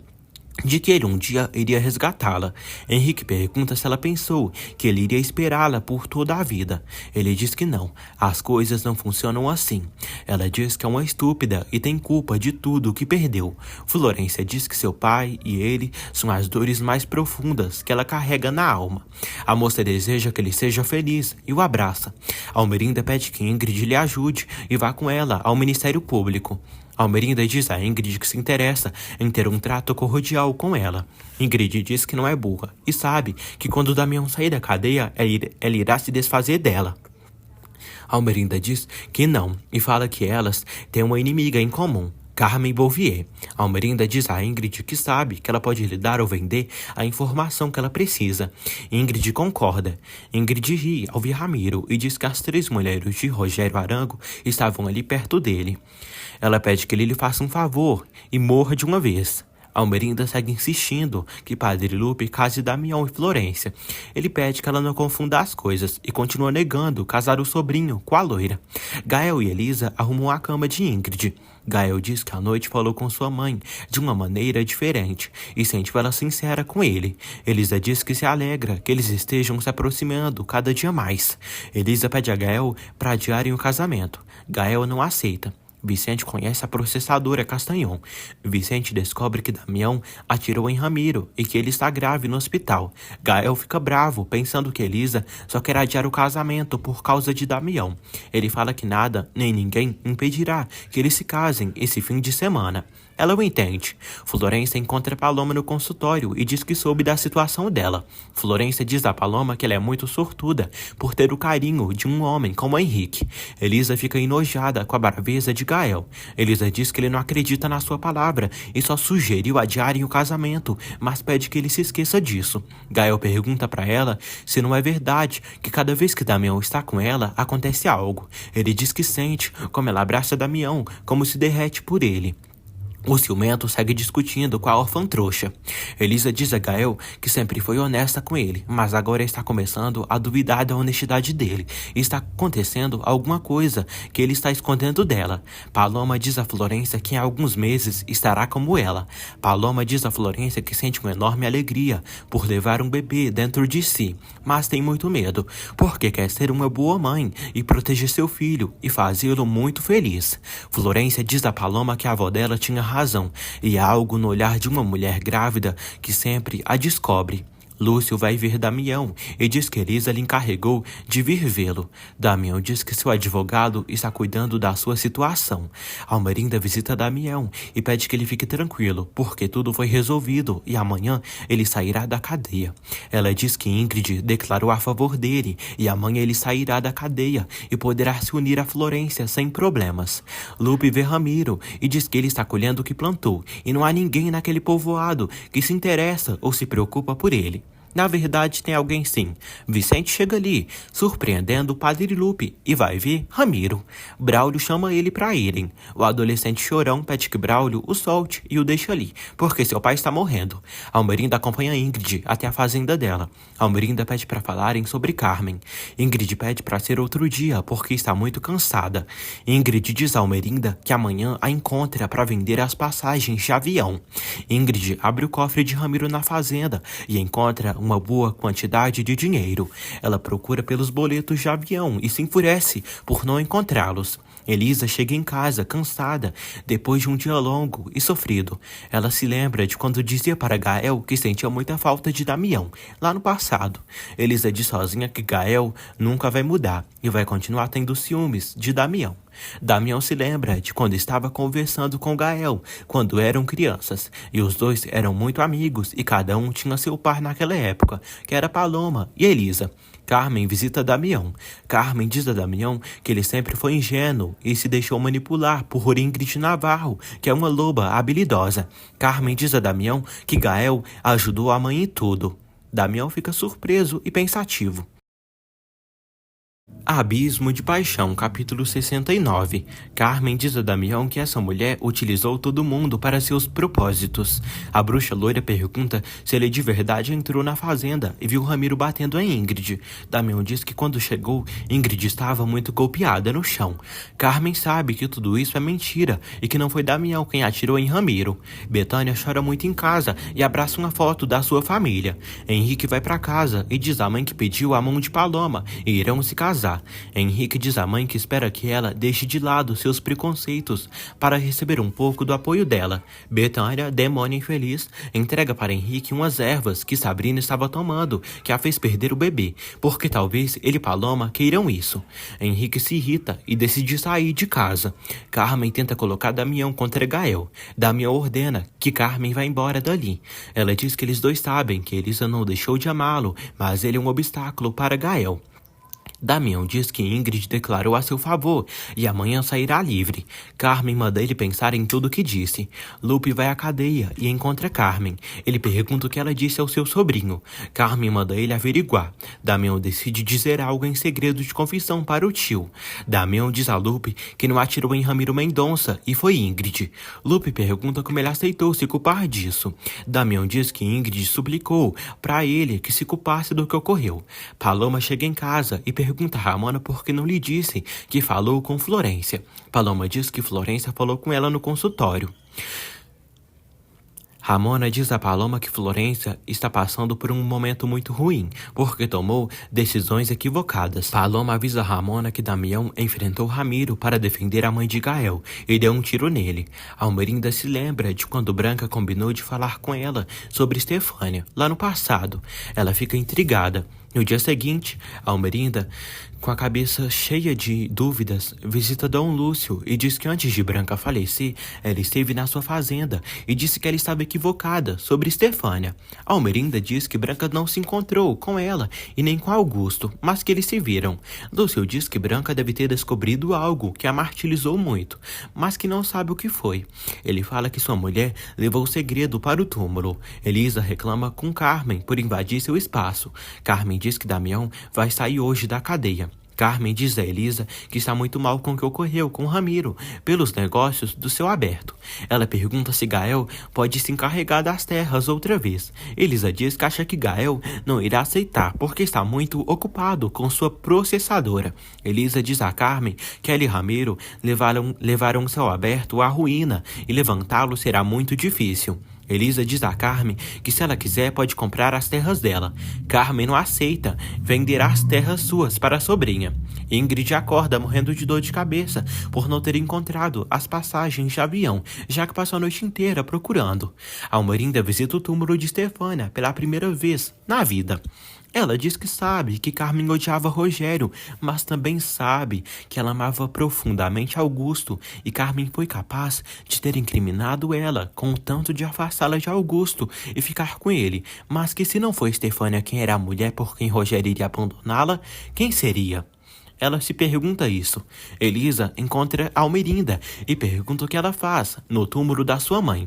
de que ele um dia iria resgatá-la. Henrique pergunta se ela pensou que ele iria esperá-la por toda a vida. Ele diz que não, as coisas não funcionam assim. Ela diz que é uma estúpida e tem culpa de tudo o que perdeu. Florência diz que seu pai e ele são as dores mais profundas que ela carrega na alma. A moça deseja que ele seja feliz e o abraça. Almerinda pede que Ingrid lhe ajude e vá com ela ao Ministério Público. Almerinda diz a Ingrid que se interessa em ter um trato cordial com ela. Ingrid diz que não é burra e sabe que quando Damião sair da cadeia, ela irá se desfazer dela. Almerinda diz que não e fala que elas têm uma inimiga em comum, Carmen Bouvier. Almerinda diz a Ingrid que sabe que ela pode lhe dar ou vender a informação que ela precisa. Ingrid concorda. Ingrid ri ao ver Ramiro e diz que as 3 mulheres de Rogério Arango estavam ali perto dele. Ela pede que ele lhe faça um favor e morra de uma vez. Almerinda segue insistindo que Padre Lupe case Damião e Florência. Ele pede que ela não confunda as coisas e continua negando casar o sobrinho com a loira. Gael e Elisa arrumam a cama de Ingrid. Gael diz que à noite falou com sua mãe de uma maneira diferente e sentiu ela sincera com ele. Elisa diz que se alegra que eles estejam se aproximando cada dia mais. Elisa pede a Gael para adiarem o casamento. Gael não aceita. Vicente conhece a processadora Castanhon. Vicente descobre que Damião atirou em Ramiro e que ele está grave no hospital. Gael fica bravo, pensando que Elisa só quer adiar o casamento por causa de Damião. Ele fala que nada nem ninguém impedirá que eles se casem esse fim de semana. Ela o entende. Florência encontra Paloma no consultório e diz que soube da situação dela. Florência diz a Paloma que ela é muito sortuda por ter o carinho de um homem como Henrique. Elisa fica enojada com a braveza de Gael. Elisa diz que ele não acredita na sua palavra e só sugeriu adiarem o casamento, mas pede que ele se esqueça disso. Gael pergunta para ela se não é verdade que cada vez que Damião está com ela, acontece algo. Ele diz que sente como ela abraça Damião, como se derrete por ele. O ciumento segue discutindo com a órfã trouxa. Elisa diz a Gael que sempre foi honesta com ele, mas agora está começando a duvidar da honestidade dele. E está acontecendo alguma coisa que ele está escondendo dela. Paloma diz a Florência que em alguns meses estará como ela. Paloma diz a Florência que sente uma enorme alegria por levar um bebê dentro de si, mas tem muito medo, porque quer ser uma boa mãe e proteger seu filho e fazê-lo muito feliz. Florência diz a Paloma que a avó dela tinha razão, e há algo no olhar de uma mulher grávida que sempre a descobre. Lúcio vai ver Damião e diz que Elisa lhe encarregou de vir vê-lo. Damião diz que seu advogado está cuidando da sua situação. Almerinda visita Damião e pede que ele fique tranquilo, porque tudo foi resolvido e amanhã ele sairá da cadeia. Ela diz que Ingrid declarou a favor dele e amanhã ele sairá da cadeia e poderá se unir a Florência sem problemas. Lupe vê Ramiro e diz que ele está colhendo o que plantou e não há ninguém naquele povoado que se interessa ou se preocupa por ele. Na verdade, tem alguém sim. Vicente chega ali, surpreendendo o Padre Lupe, e vai ver Ramiro. Braulio chama ele para irem. O adolescente chorão pede que Braulio o solte e o deixe ali, porque seu pai está morrendo. Almerinda acompanha Ingrid até a fazenda dela. Almerinda pede para falarem sobre Carmen. Ingrid pede para ser outro dia, porque está muito cansada. Ingrid diz a Almerinda que amanhã a encontra para vender as passagens de avião. Ingrid abre o cofre de Ramiro na fazenda e encontra uma boa quantidade de dinheiro. Ela procura pelos boletos de avião e se enfurece por não encontrá-los. Elisa chega em casa, cansada, depois de um dia longo e sofrido. Ela se lembra de quando dizia para Gael que sentia muita falta de Damião, lá no passado. Elisa diz sozinha que Gael nunca vai mudar e vai continuar tendo ciúmes de Damião. Damião se lembra de quando estava conversando com Gael, quando eram crianças, e os dois eram muito amigos e cada um tinha seu par naquela época, que era Paloma e Elisa. Carmen visita Damião. Carmen diz a Damião que ele sempre foi ingênuo e se deixou manipular por Ingrid Navarro, que é uma loba habilidosa. Carmen diz a Damião que Gael ajudou a mãe em tudo. Damião fica surpreso e pensativo. Abismo de Paixão, capítulo 69. Carmen diz a Damião que essa mulher utilizou todo mundo para seus propósitos. A bruxa loira pergunta se ele de verdade entrou na fazenda e viu Ramiro batendo em Ingrid. Damião diz que quando chegou, Ingrid estava muito golpeada no chão. Carmen sabe que tudo isso é mentira e que não foi Damião quem atirou em Ramiro. Betânia chora muito em casa e abraça uma foto da sua família. Henrique vai para casa e diz à mãe que pediu a mão de Paloma e irão se casar. Henrique diz à mãe que espera que ela deixe de lado seus preconceitos para receber um pouco do apoio dela. Betânia, demônio infeliz, entrega para Henrique umas ervas que Sabrina estava tomando, que a fez perder o bebê, porque talvez ele e Paloma queiram isso. Henrique se irrita e decide sair de casa. Carmen tenta colocar Damião contra Gael. Damião ordena que Carmen vá embora dali. Ela diz que eles dois sabem que Elisa não deixou de amá-lo, mas ele é um obstáculo para Gael. Damião diz que Ingrid declarou a seu favor e amanhã sairá livre. Carmen manda ele pensar em tudo o que disse. Lupe vai à cadeia e encontra Carmen. Ele pergunta o que ela disse ao seu sobrinho. Carmen manda ele averiguar. Damião decide dizer algo em segredo de confissão para o tio. Damião diz a Lupe que não atirou em Ramiro Mendonça e foi Ingrid. Lupe pergunta como ele aceitou se culpar disso. Damião diz que Ingrid suplicou para ele que se culpasse do que ocorreu. Paloma chega em casa e pergunta a Ramona por que não lhe disse que falou com Florência. Paloma diz que Florência falou com ela no consultório. Ramona diz a Paloma que Florência está passando por um momento muito ruim, porque tomou decisões equivocadas. Paloma avisa Ramona que Damião enfrentou Ramiro para defender a mãe de Gael e deu um tiro nele. Almerinda se lembra de quando Branca combinou de falar com ela sobre Estefânia, lá no passado. Ela fica intrigada. No dia seguinte, Almerinda, com a cabeça cheia de dúvidas, visita Dom Lúcio e diz que antes de Branca falecer, ela esteve na sua fazenda e disse que ela estava equivocada sobre Estefânia. Almerinda diz que Branca não se encontrou com ela e nem com Augusto, mas que eles se viram. Lúcio diz que Branca deve ter descobrido algo que a martirizou muito, mas que não sabe o que foi. Ele fala que sua mulher levou o segredo para o túmulo. Elisa reclama com Carmen por invadir seu espaço. Carmen diz que Damião vai sair hoje da cadeia. Carmen diz a Elisa que está muito mal com o que ocorreu com Ramiro, pelos negócios do seu aberto. Ela pergunta se Gael pode se encarregar das terras outra vez. Elisa diz que acha que Gael não irá aceitar, porque está muito ocupado com sua processadora. Elisa diz a Carmen que ela e Ramiro levaram seu aberto à ruína e levantá-lo será muito difícil. Elisa diz a Carmen que se ela quiser pode comprar as terras dela. Carmen não aceita, venderá as terras suas para a sobrinha. Ingrid acorda morrendo de dor de cabeça por não ter encontrado as passagens de avião, já que passou a noite inteira procurando. Almerinda visita o túmulo de Estefânia pela primeira vez na vida. Ela diz que sabe que Carmen odiava Rogério, mas também sabe que ela amava profundamente Augusto e Carmen foi capaz de ter incriminado ela com o tanto de afastá-la de Augusto e ficar com ele, mas que se não foi Estefânia quem era a mulher por quem Rogério iria abandoná-la, quem seria? Ela se pergunta isso. Elisa encontra Almerinda e pergunta o que ela faz no túmulo da sua mãe.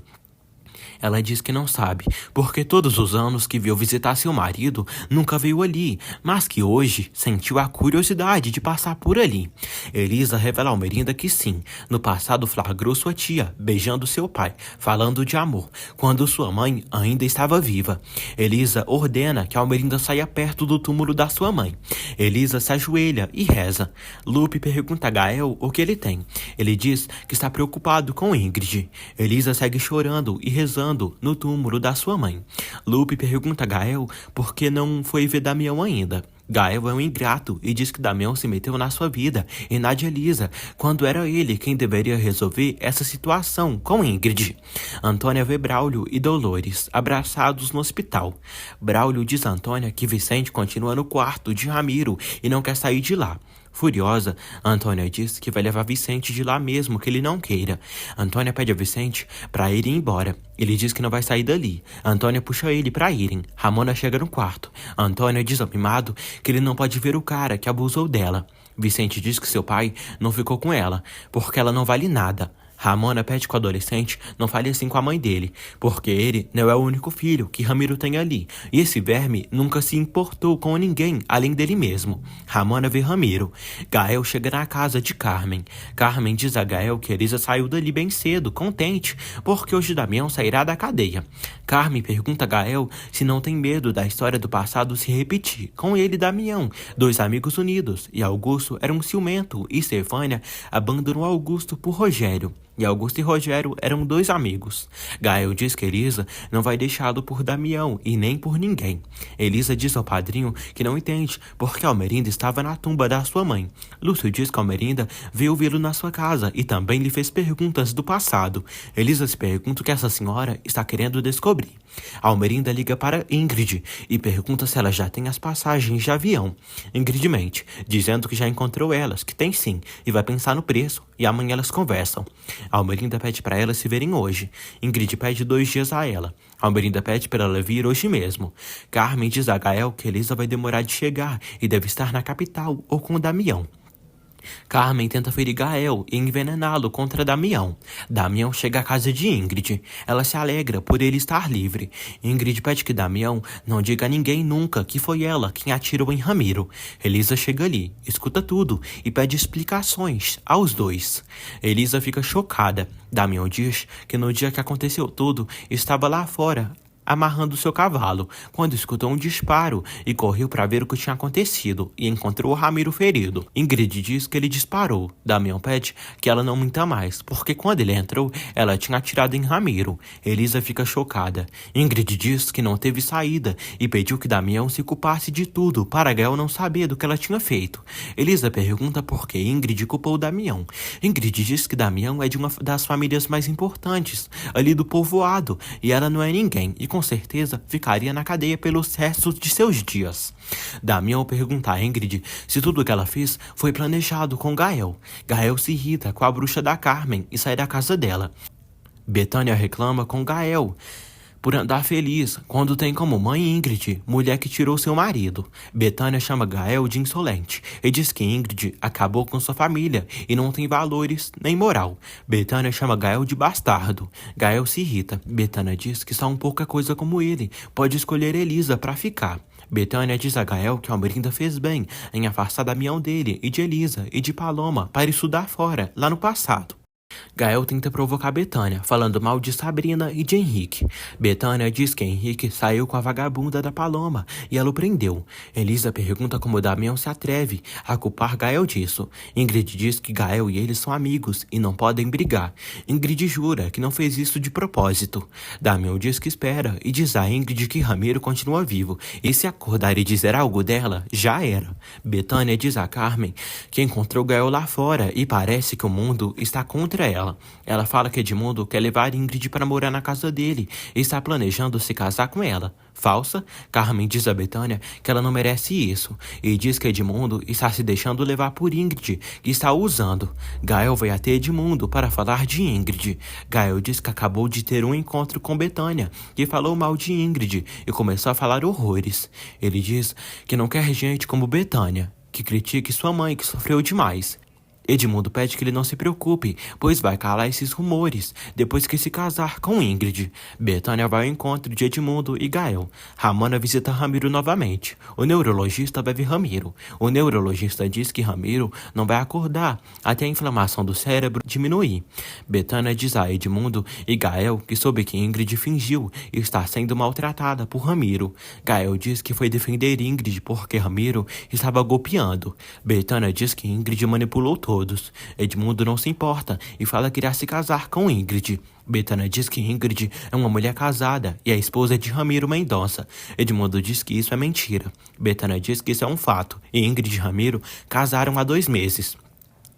Ela diz que não sabe, porque todos os anos que veio visitar seu marido, nunca veio ali, mas que hoje sentiu a curiosidade de passar por ali. Elisa revela a Almerinda que sim, no passado flagrou sua tia, beijando seu pai, falando de amor, quando sua mãe ainda estava viva. Elisa ordena que Almerinda saia perto do túmulo da sua mãe. Elisa se ajoelha e reza. Lupe pergunta a Gael o que ele tem. Ele diz que está preocupado com Ingrid. Elisa segue chorando e rezando no túmulo da sua mãe. Lupe pergunta a Gael por que não foi ver Damião ainda. Gael é um ingrato e diz que Damião se meteu na sua vida e na de Elisa, quando era ele quem deveria resolver essa situação com Ingrid. Antônia vê Braulio e Dolores abraçados no hospital. Braulio diz a Antônia que Vicente continua no quarto de Ramiro e não quer sair de lá. Furiosa, Antônia diz que vai levar Vicente de lá mesmo que ele não queira. Antônia pede a Vicente para ir embora. Ele diz que não vai sair dali. Antônia puxa ele para irem. Ramona chega no quarto. Antônia diz ao mimado que ele não pode ver o cara que abusou dela. Vicente diz que seu pai não ficou com ela, porque ela não vale nada. Ramona pede que o adolescente não fale assim com a mãe dele, porque ele não é o único filho que Ramiro tem ali, e esse verme nunca se importou com ninguém além dele mesmo. Ramona vê Ramiro. Gael chega na casa de Carmen. Carmen diz a Gael que Elisa saiu dali bem cedo, contente, porque hoje Damião sairá da cadeia. Carmen pergunta a Gael se não tem medo da história do passado se repetir, com ele e Damião, dois amigos unidos, e Augusto era um ciumento, e Stefânia abandonou Augusto por Rogério. E Augusto e Rogério eram dois amigos. Gael diz que Elisa não vai deixá-lo por Damião e nem por ninguém. Elisa diz ao padrinho que não entende porque Almerinda estava na tumba da sua mãe. Lúcio diz que Almerinda veio vê-lo na sua casa e também lhe fez perguntas do passado. Elisa se pergunta o que essa senhora está querendo descobrir. Almerinda liga para Ingrid e pergunta se ela já tem as passagens de avião. Ingrid mente, dizendo que já encontrou elas, que tem sim, e vai pensar no preço, e amanhã elas conversam. Almerinda pede para elas se verem hoje. Ingrid pede 2 dias a ela. Almerinda pede para ela vir hoje mesmo. Carmen diz a Gael que Elisa vai demorar de chegar e deve estar na capital ou com Damião. Carmen tenta ferir Gael e envenená-lo contra Damião. Damião chega à casa de Ingrid. Ela se alegra por ele estar livre. Ingrid pede que Damião não diga a ninguém nunca que foi ela quem atirou em Ramiro. Elisa chega ali, escuta tudo e pede explicações aos dois. Elisa fica chocada. Damião diz que no dia que aconteceu tudo, estava lá fora, amarrando seu cavalo, quando escutou um disparo e correu para ver o que tinha acontecido e encontrou Ramiro ferido. Ingrid diz que ele disparou. Damião pede que ela não minta mais, porque quando ele entrou, ela tinha atirado em Ramiro. Elisa fica chocada. Ingrid diz que não teve saída e pediu que Damião se culpasse de tudo para Gael não saber do que ela tinha feito. Elisa pergunta por que Ingrid culpou Damião. Ingrid diz que Damião é de uma das famílias mais importantes ali do povoado e ela não é ninguém e com certeza ficaria na cadeia pelos restos de seus dias. Damião pergunta a Ingrid se tudo o que ela fez foi planejado com Gael. Gael se irrita com a bruxa da Carmen e sai da casa dela. Betânia reclama com Gael por andar feliz quando tem como mãe Ingrid, mulher que tirou seu marido. Betânia chama Gael de insolente e diz que Ingrid acabou com sua família e não tem valores nem moral. Betânia chama Gael de bastardo. Gael se irrita. Betânia diz que só um pouca coisa como ele pode escolher Elisa para ficar. Betânia diz a Gael que Almerinda fez bem em afastar Damião dele e de Elisa e de Paloma para estudar fora, lá no passado. Gael tenta provocar Betânia, falando mal de Sabrina e de Henrique. Betânia diz que Henrique saiu com a vagabunda da Paloma e ela o prendeu. Elisa pergunta como Damião se atreve a culpar Gael disso. Ingrid diz que Gael e ele são amigos e não podem brigar. Ingrid jura que não fez isso de propósito. Damião diz que espera e diz a Ingrid que Ramiro continua vivo e se acordar e dizer algo dela, já era. Betânia diz a Carmen que encontrou Gael lá fora e parece que o mundo está contra ela. Ela fala que Edmundo quer levar Ingrid para morar na casa dele e está planejando se casar com ela. Falsa, Carmen diz a Betânia que ela não merece isso e diz que Edmundo está se deixando levar por Ingrid, que está o usando. Gael vai até Edmundo para falar de Ingrid. Gael diz que acabou de ter um encontro com Betânia, que falou mal de Ingrid e começou a falar horrores. Ele diz que não quer gente como Betânia, que critique sua mãe, que sofreu demais. Edmundo pede que ele não se preocupe, pois vai calar esses rumores depois que se casar com Ingrid. Betânia vai ao encontro de Edmundo e Gael. Ramona visita Ramiro novamente. O neurologista vai ver Ramiro. O neurologista diz que Ramiro não vai acordar até a inflamação do cérebro diminuir. Betânia diz a Edmundo e Gael que soube que Ingrid fingiu e está sendo maltratada por Ramiro. Gael diz que foi defender Ingrid porque Ramiro estava golpeando. Betânia diz que Ingrid manipulou todos. Edmundo não se importa e fala que irá se casar com Ingrid. Betânia diz que Ingrid é uma mulher casada e a esposa de Ramiro Mendonça. Edmundo diz que isso é mentira. Betânia diz que isso é um fato e Ingrid e Ramiro casaram há 2 meses.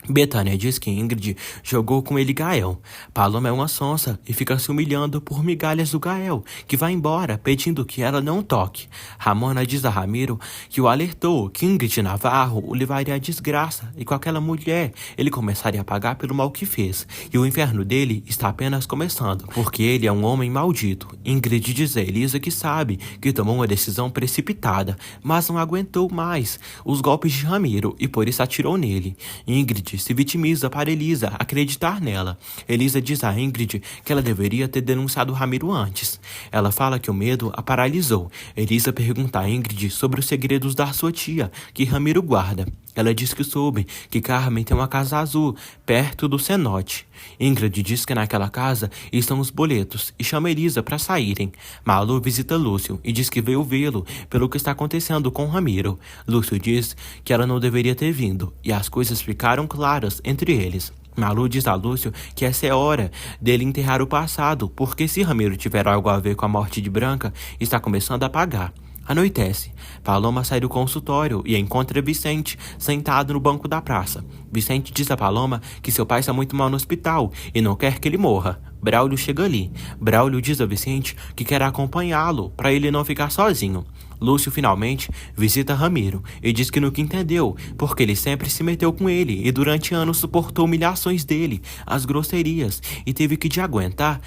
Betânia diz que Ingrid jogou com ele Gael. Paloma é uma sonsa e fica se humilhando por migalhas do Gael, que vai embora pedindo que ela não toque. Ramona diz a Ramiro que o alertou que Ingrid Navarro o levaria à desgraça e com aquela mulher ele começaria a pagar pelo mal que fez. E o inferno dele está apenas começando, porque ele é um homem maldito. Ingrid diz a Elisa que sabe que tomou uma decisão precipitada, mas não aguentou mais os golpes de Ramiro e por isso atirou nele. Ingrid Ingrid se vitimiza para Elisa acreditar nela. Elisa diz a Ingrid que ela deveria ter denunciado Ramiro antes. Ela fala que o medo a paralisou. Elisa pergunta a Ingrid sobre os segredos da sua tia, que Ramiro guarda. Ela diz que soube que Carmen tem uma casa azul, perto do cenote. Ingrid diz que naquela casa estão os boletos e chama Elisa para saírem. Malu visita Lúcio e diz que veio vê-lo pelo que está acontecendo com Ramiro. Lúcio diz que ela não deveria ter vindo e as coisas ficaram claras entre eles. Malu diz a Lúcio que essa é hora dele enterrar o passado, porque se Ramiro tiver algo a ver com a morte de Branca, está começando a pagar. Anoitece. Paloma sai do consultório e encontra Vicente sentado no banco da praça. Vicente diz a Paloma que seu pai está muito mal no hospital e não quer que ele morra. Braulio chega ali. Braulio diz a Vicente que quer acompanhá-lo para ele não ficar sozinho. Lúcio finalmente visita Ramiro e diz que nunca entendeu, porque ele sempre se meteu com ele e durante anos suportou humilhações dele, as grosserias, e teve que aguentar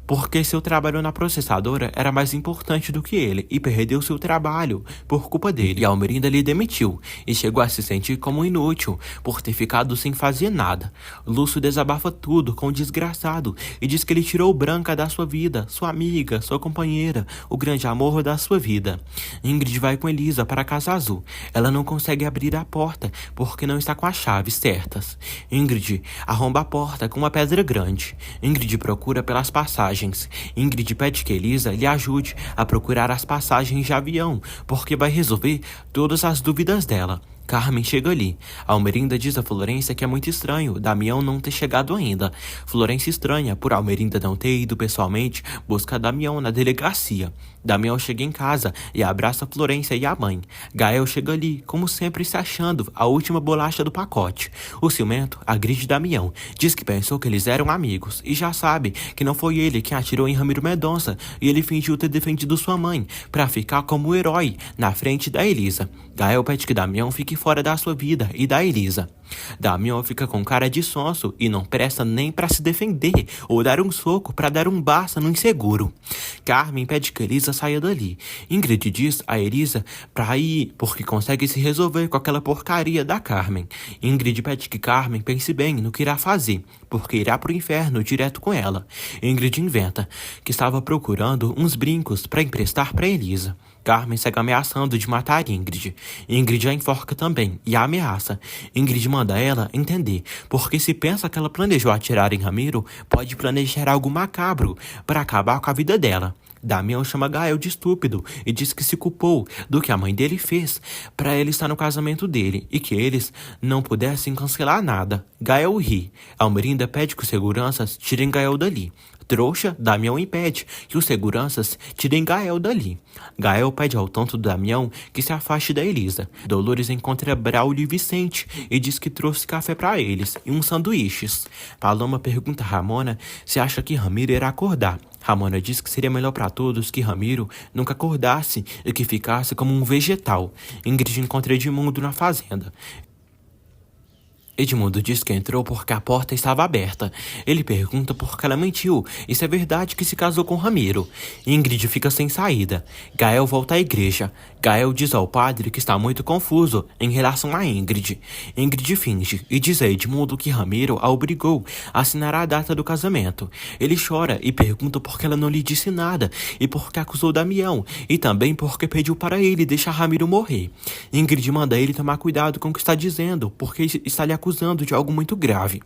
porque seu trabalho na processadora era mais importante do que ele e perdeu seu trabalho por culpa dele. E Almerinda lhe demitiu e chegou a se sentir como um inútil por ter ficado sem fazer nada. Lúcio desabafa tudo com o desgraçado e diz que ele tirou Branca da sua vida, sua amiga, sua companheira, o grande amor da sua vida. Ingrid vai com Elisa para a Casa Azul. Ela não consegue abrir a porta porque não está com as chaves certas. Ingrid arromba a porta com uma pedra grande. Ingrid procura pelas passagens. Ingrid pede que Elisa lhe ajude a procurar as passagens de avião, porque vai resolver todas as dúvidas dela. Carmen chega ali. Almerinda diz a Florência que é muito estranho Damião não ter chegado ainda. Florência estranha por Almerinda não ter ido pessoalmente buscar Damião na delegacia. Damião chega em casa e abraça Florência e a mãe. Gael chega ali, como sempre se achando a última bolacha do pacote. O ciumento agride Damião. Diz que pensou que eles eram amigos e já sabe que não foi ele quem atirou em Ramiro Mendonça e ele fingiu ter defendido sua mãe para ficar como o herói na frente da Elisa. Gael pede que Damião fique fora da sua vida e da Elisa. Damião fica com cara de sonso e não presta nem para se defender ou dar um soco para dar um basta no inseguro. Carmen pede que Elisa saia dali. Ingrid diz a Elisa para ir porque consegue se resolver com aquela porcaria da Carmen. Ingrid pede que Carmen pense bem no que irá fazer, porque irá pro inferno direto com ela. Ingrid inventa que estava procurando uns brincos para emprestar para Elisa. Carmen segue ameaçando de matar Ingrid. Ingrid a enforca também e a ameaça. Ingrid manda ela entender, porque se pensa que ela planejou atirar em Ramiro, pode planejar algo macabro para acabar com a vida dela. Damião chama Gael de estúpido e diz que se culpou do que a mãe dele fez para ele estar no casamento dele e que eles não pudessem cancelar nada. Gael ri. Almerinda pede que os seguranças tirem Gael dali. Trouxa, Damião impede que os seguranças tirem Gael dali. Gael pede ao tonto Damião que se afaste da Elisa. Dolores encontra Braulio e Vicente e diz que trouxe café para eles e uns sanduíches. Paloma pergunta a Ramona se acha que Ramiro irá acordar. Ramona diz que seria melhor para todos que Ramiro nunca acordasse e que ficasse como um vegetal. Ingrid encontra Edmundo na fazenda. Edmundo diz que entrou porque a porta estava aberta. Ele pergunta por que ela mentiu e se é verdade que se casou com Ramiro. Ingrid fica sem saída. Gael volta à igreja. Gael diz ao padre que está muito confuso em relação a Ingrid. Ingrid finge e diz a Edmundo que Ramiro a obrigou a assinar a data do casamento. Ele chora e pergunta por que ela não lhe disse nada e por que acusou Damião e também porque pediu para ele deixar Ramiro morrer. Ingrid manda ele tomar cuidado com o que está dizendo, porque está lhe acusando de algo muito grave.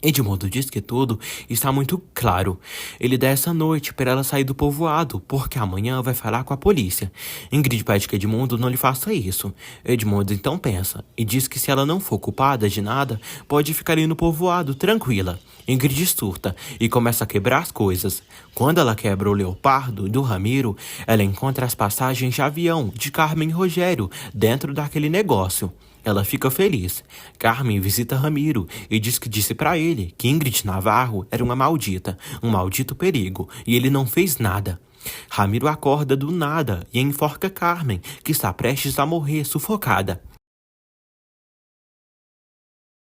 Edmundo diz que tudo está muito claro. Ele dá essa noite para ela sair do povoado, porque amanhã vai falar com a polícia. Ingrid pede que Edmundo não lhe faça isso. Edmundo então pensa e diz que se ela não for culpada de nada, pode ficar ali no povoado tranquila. Ingrid surta e começa a quebrar as coisas. Quando ela quebra o leopardo do Ramiro, ela encontra as passagens de avião de Carmen e Rogério dentro daquele negócio. Ela fica feliz. Carmen visita Ramiro e diz que disse para ele que Ingrid Navarro era uma maldita, um maldito perigo, e ele não fez nada. Ramiro acorda do nada e enforca Carmen, que está prestes a morrer sufocada.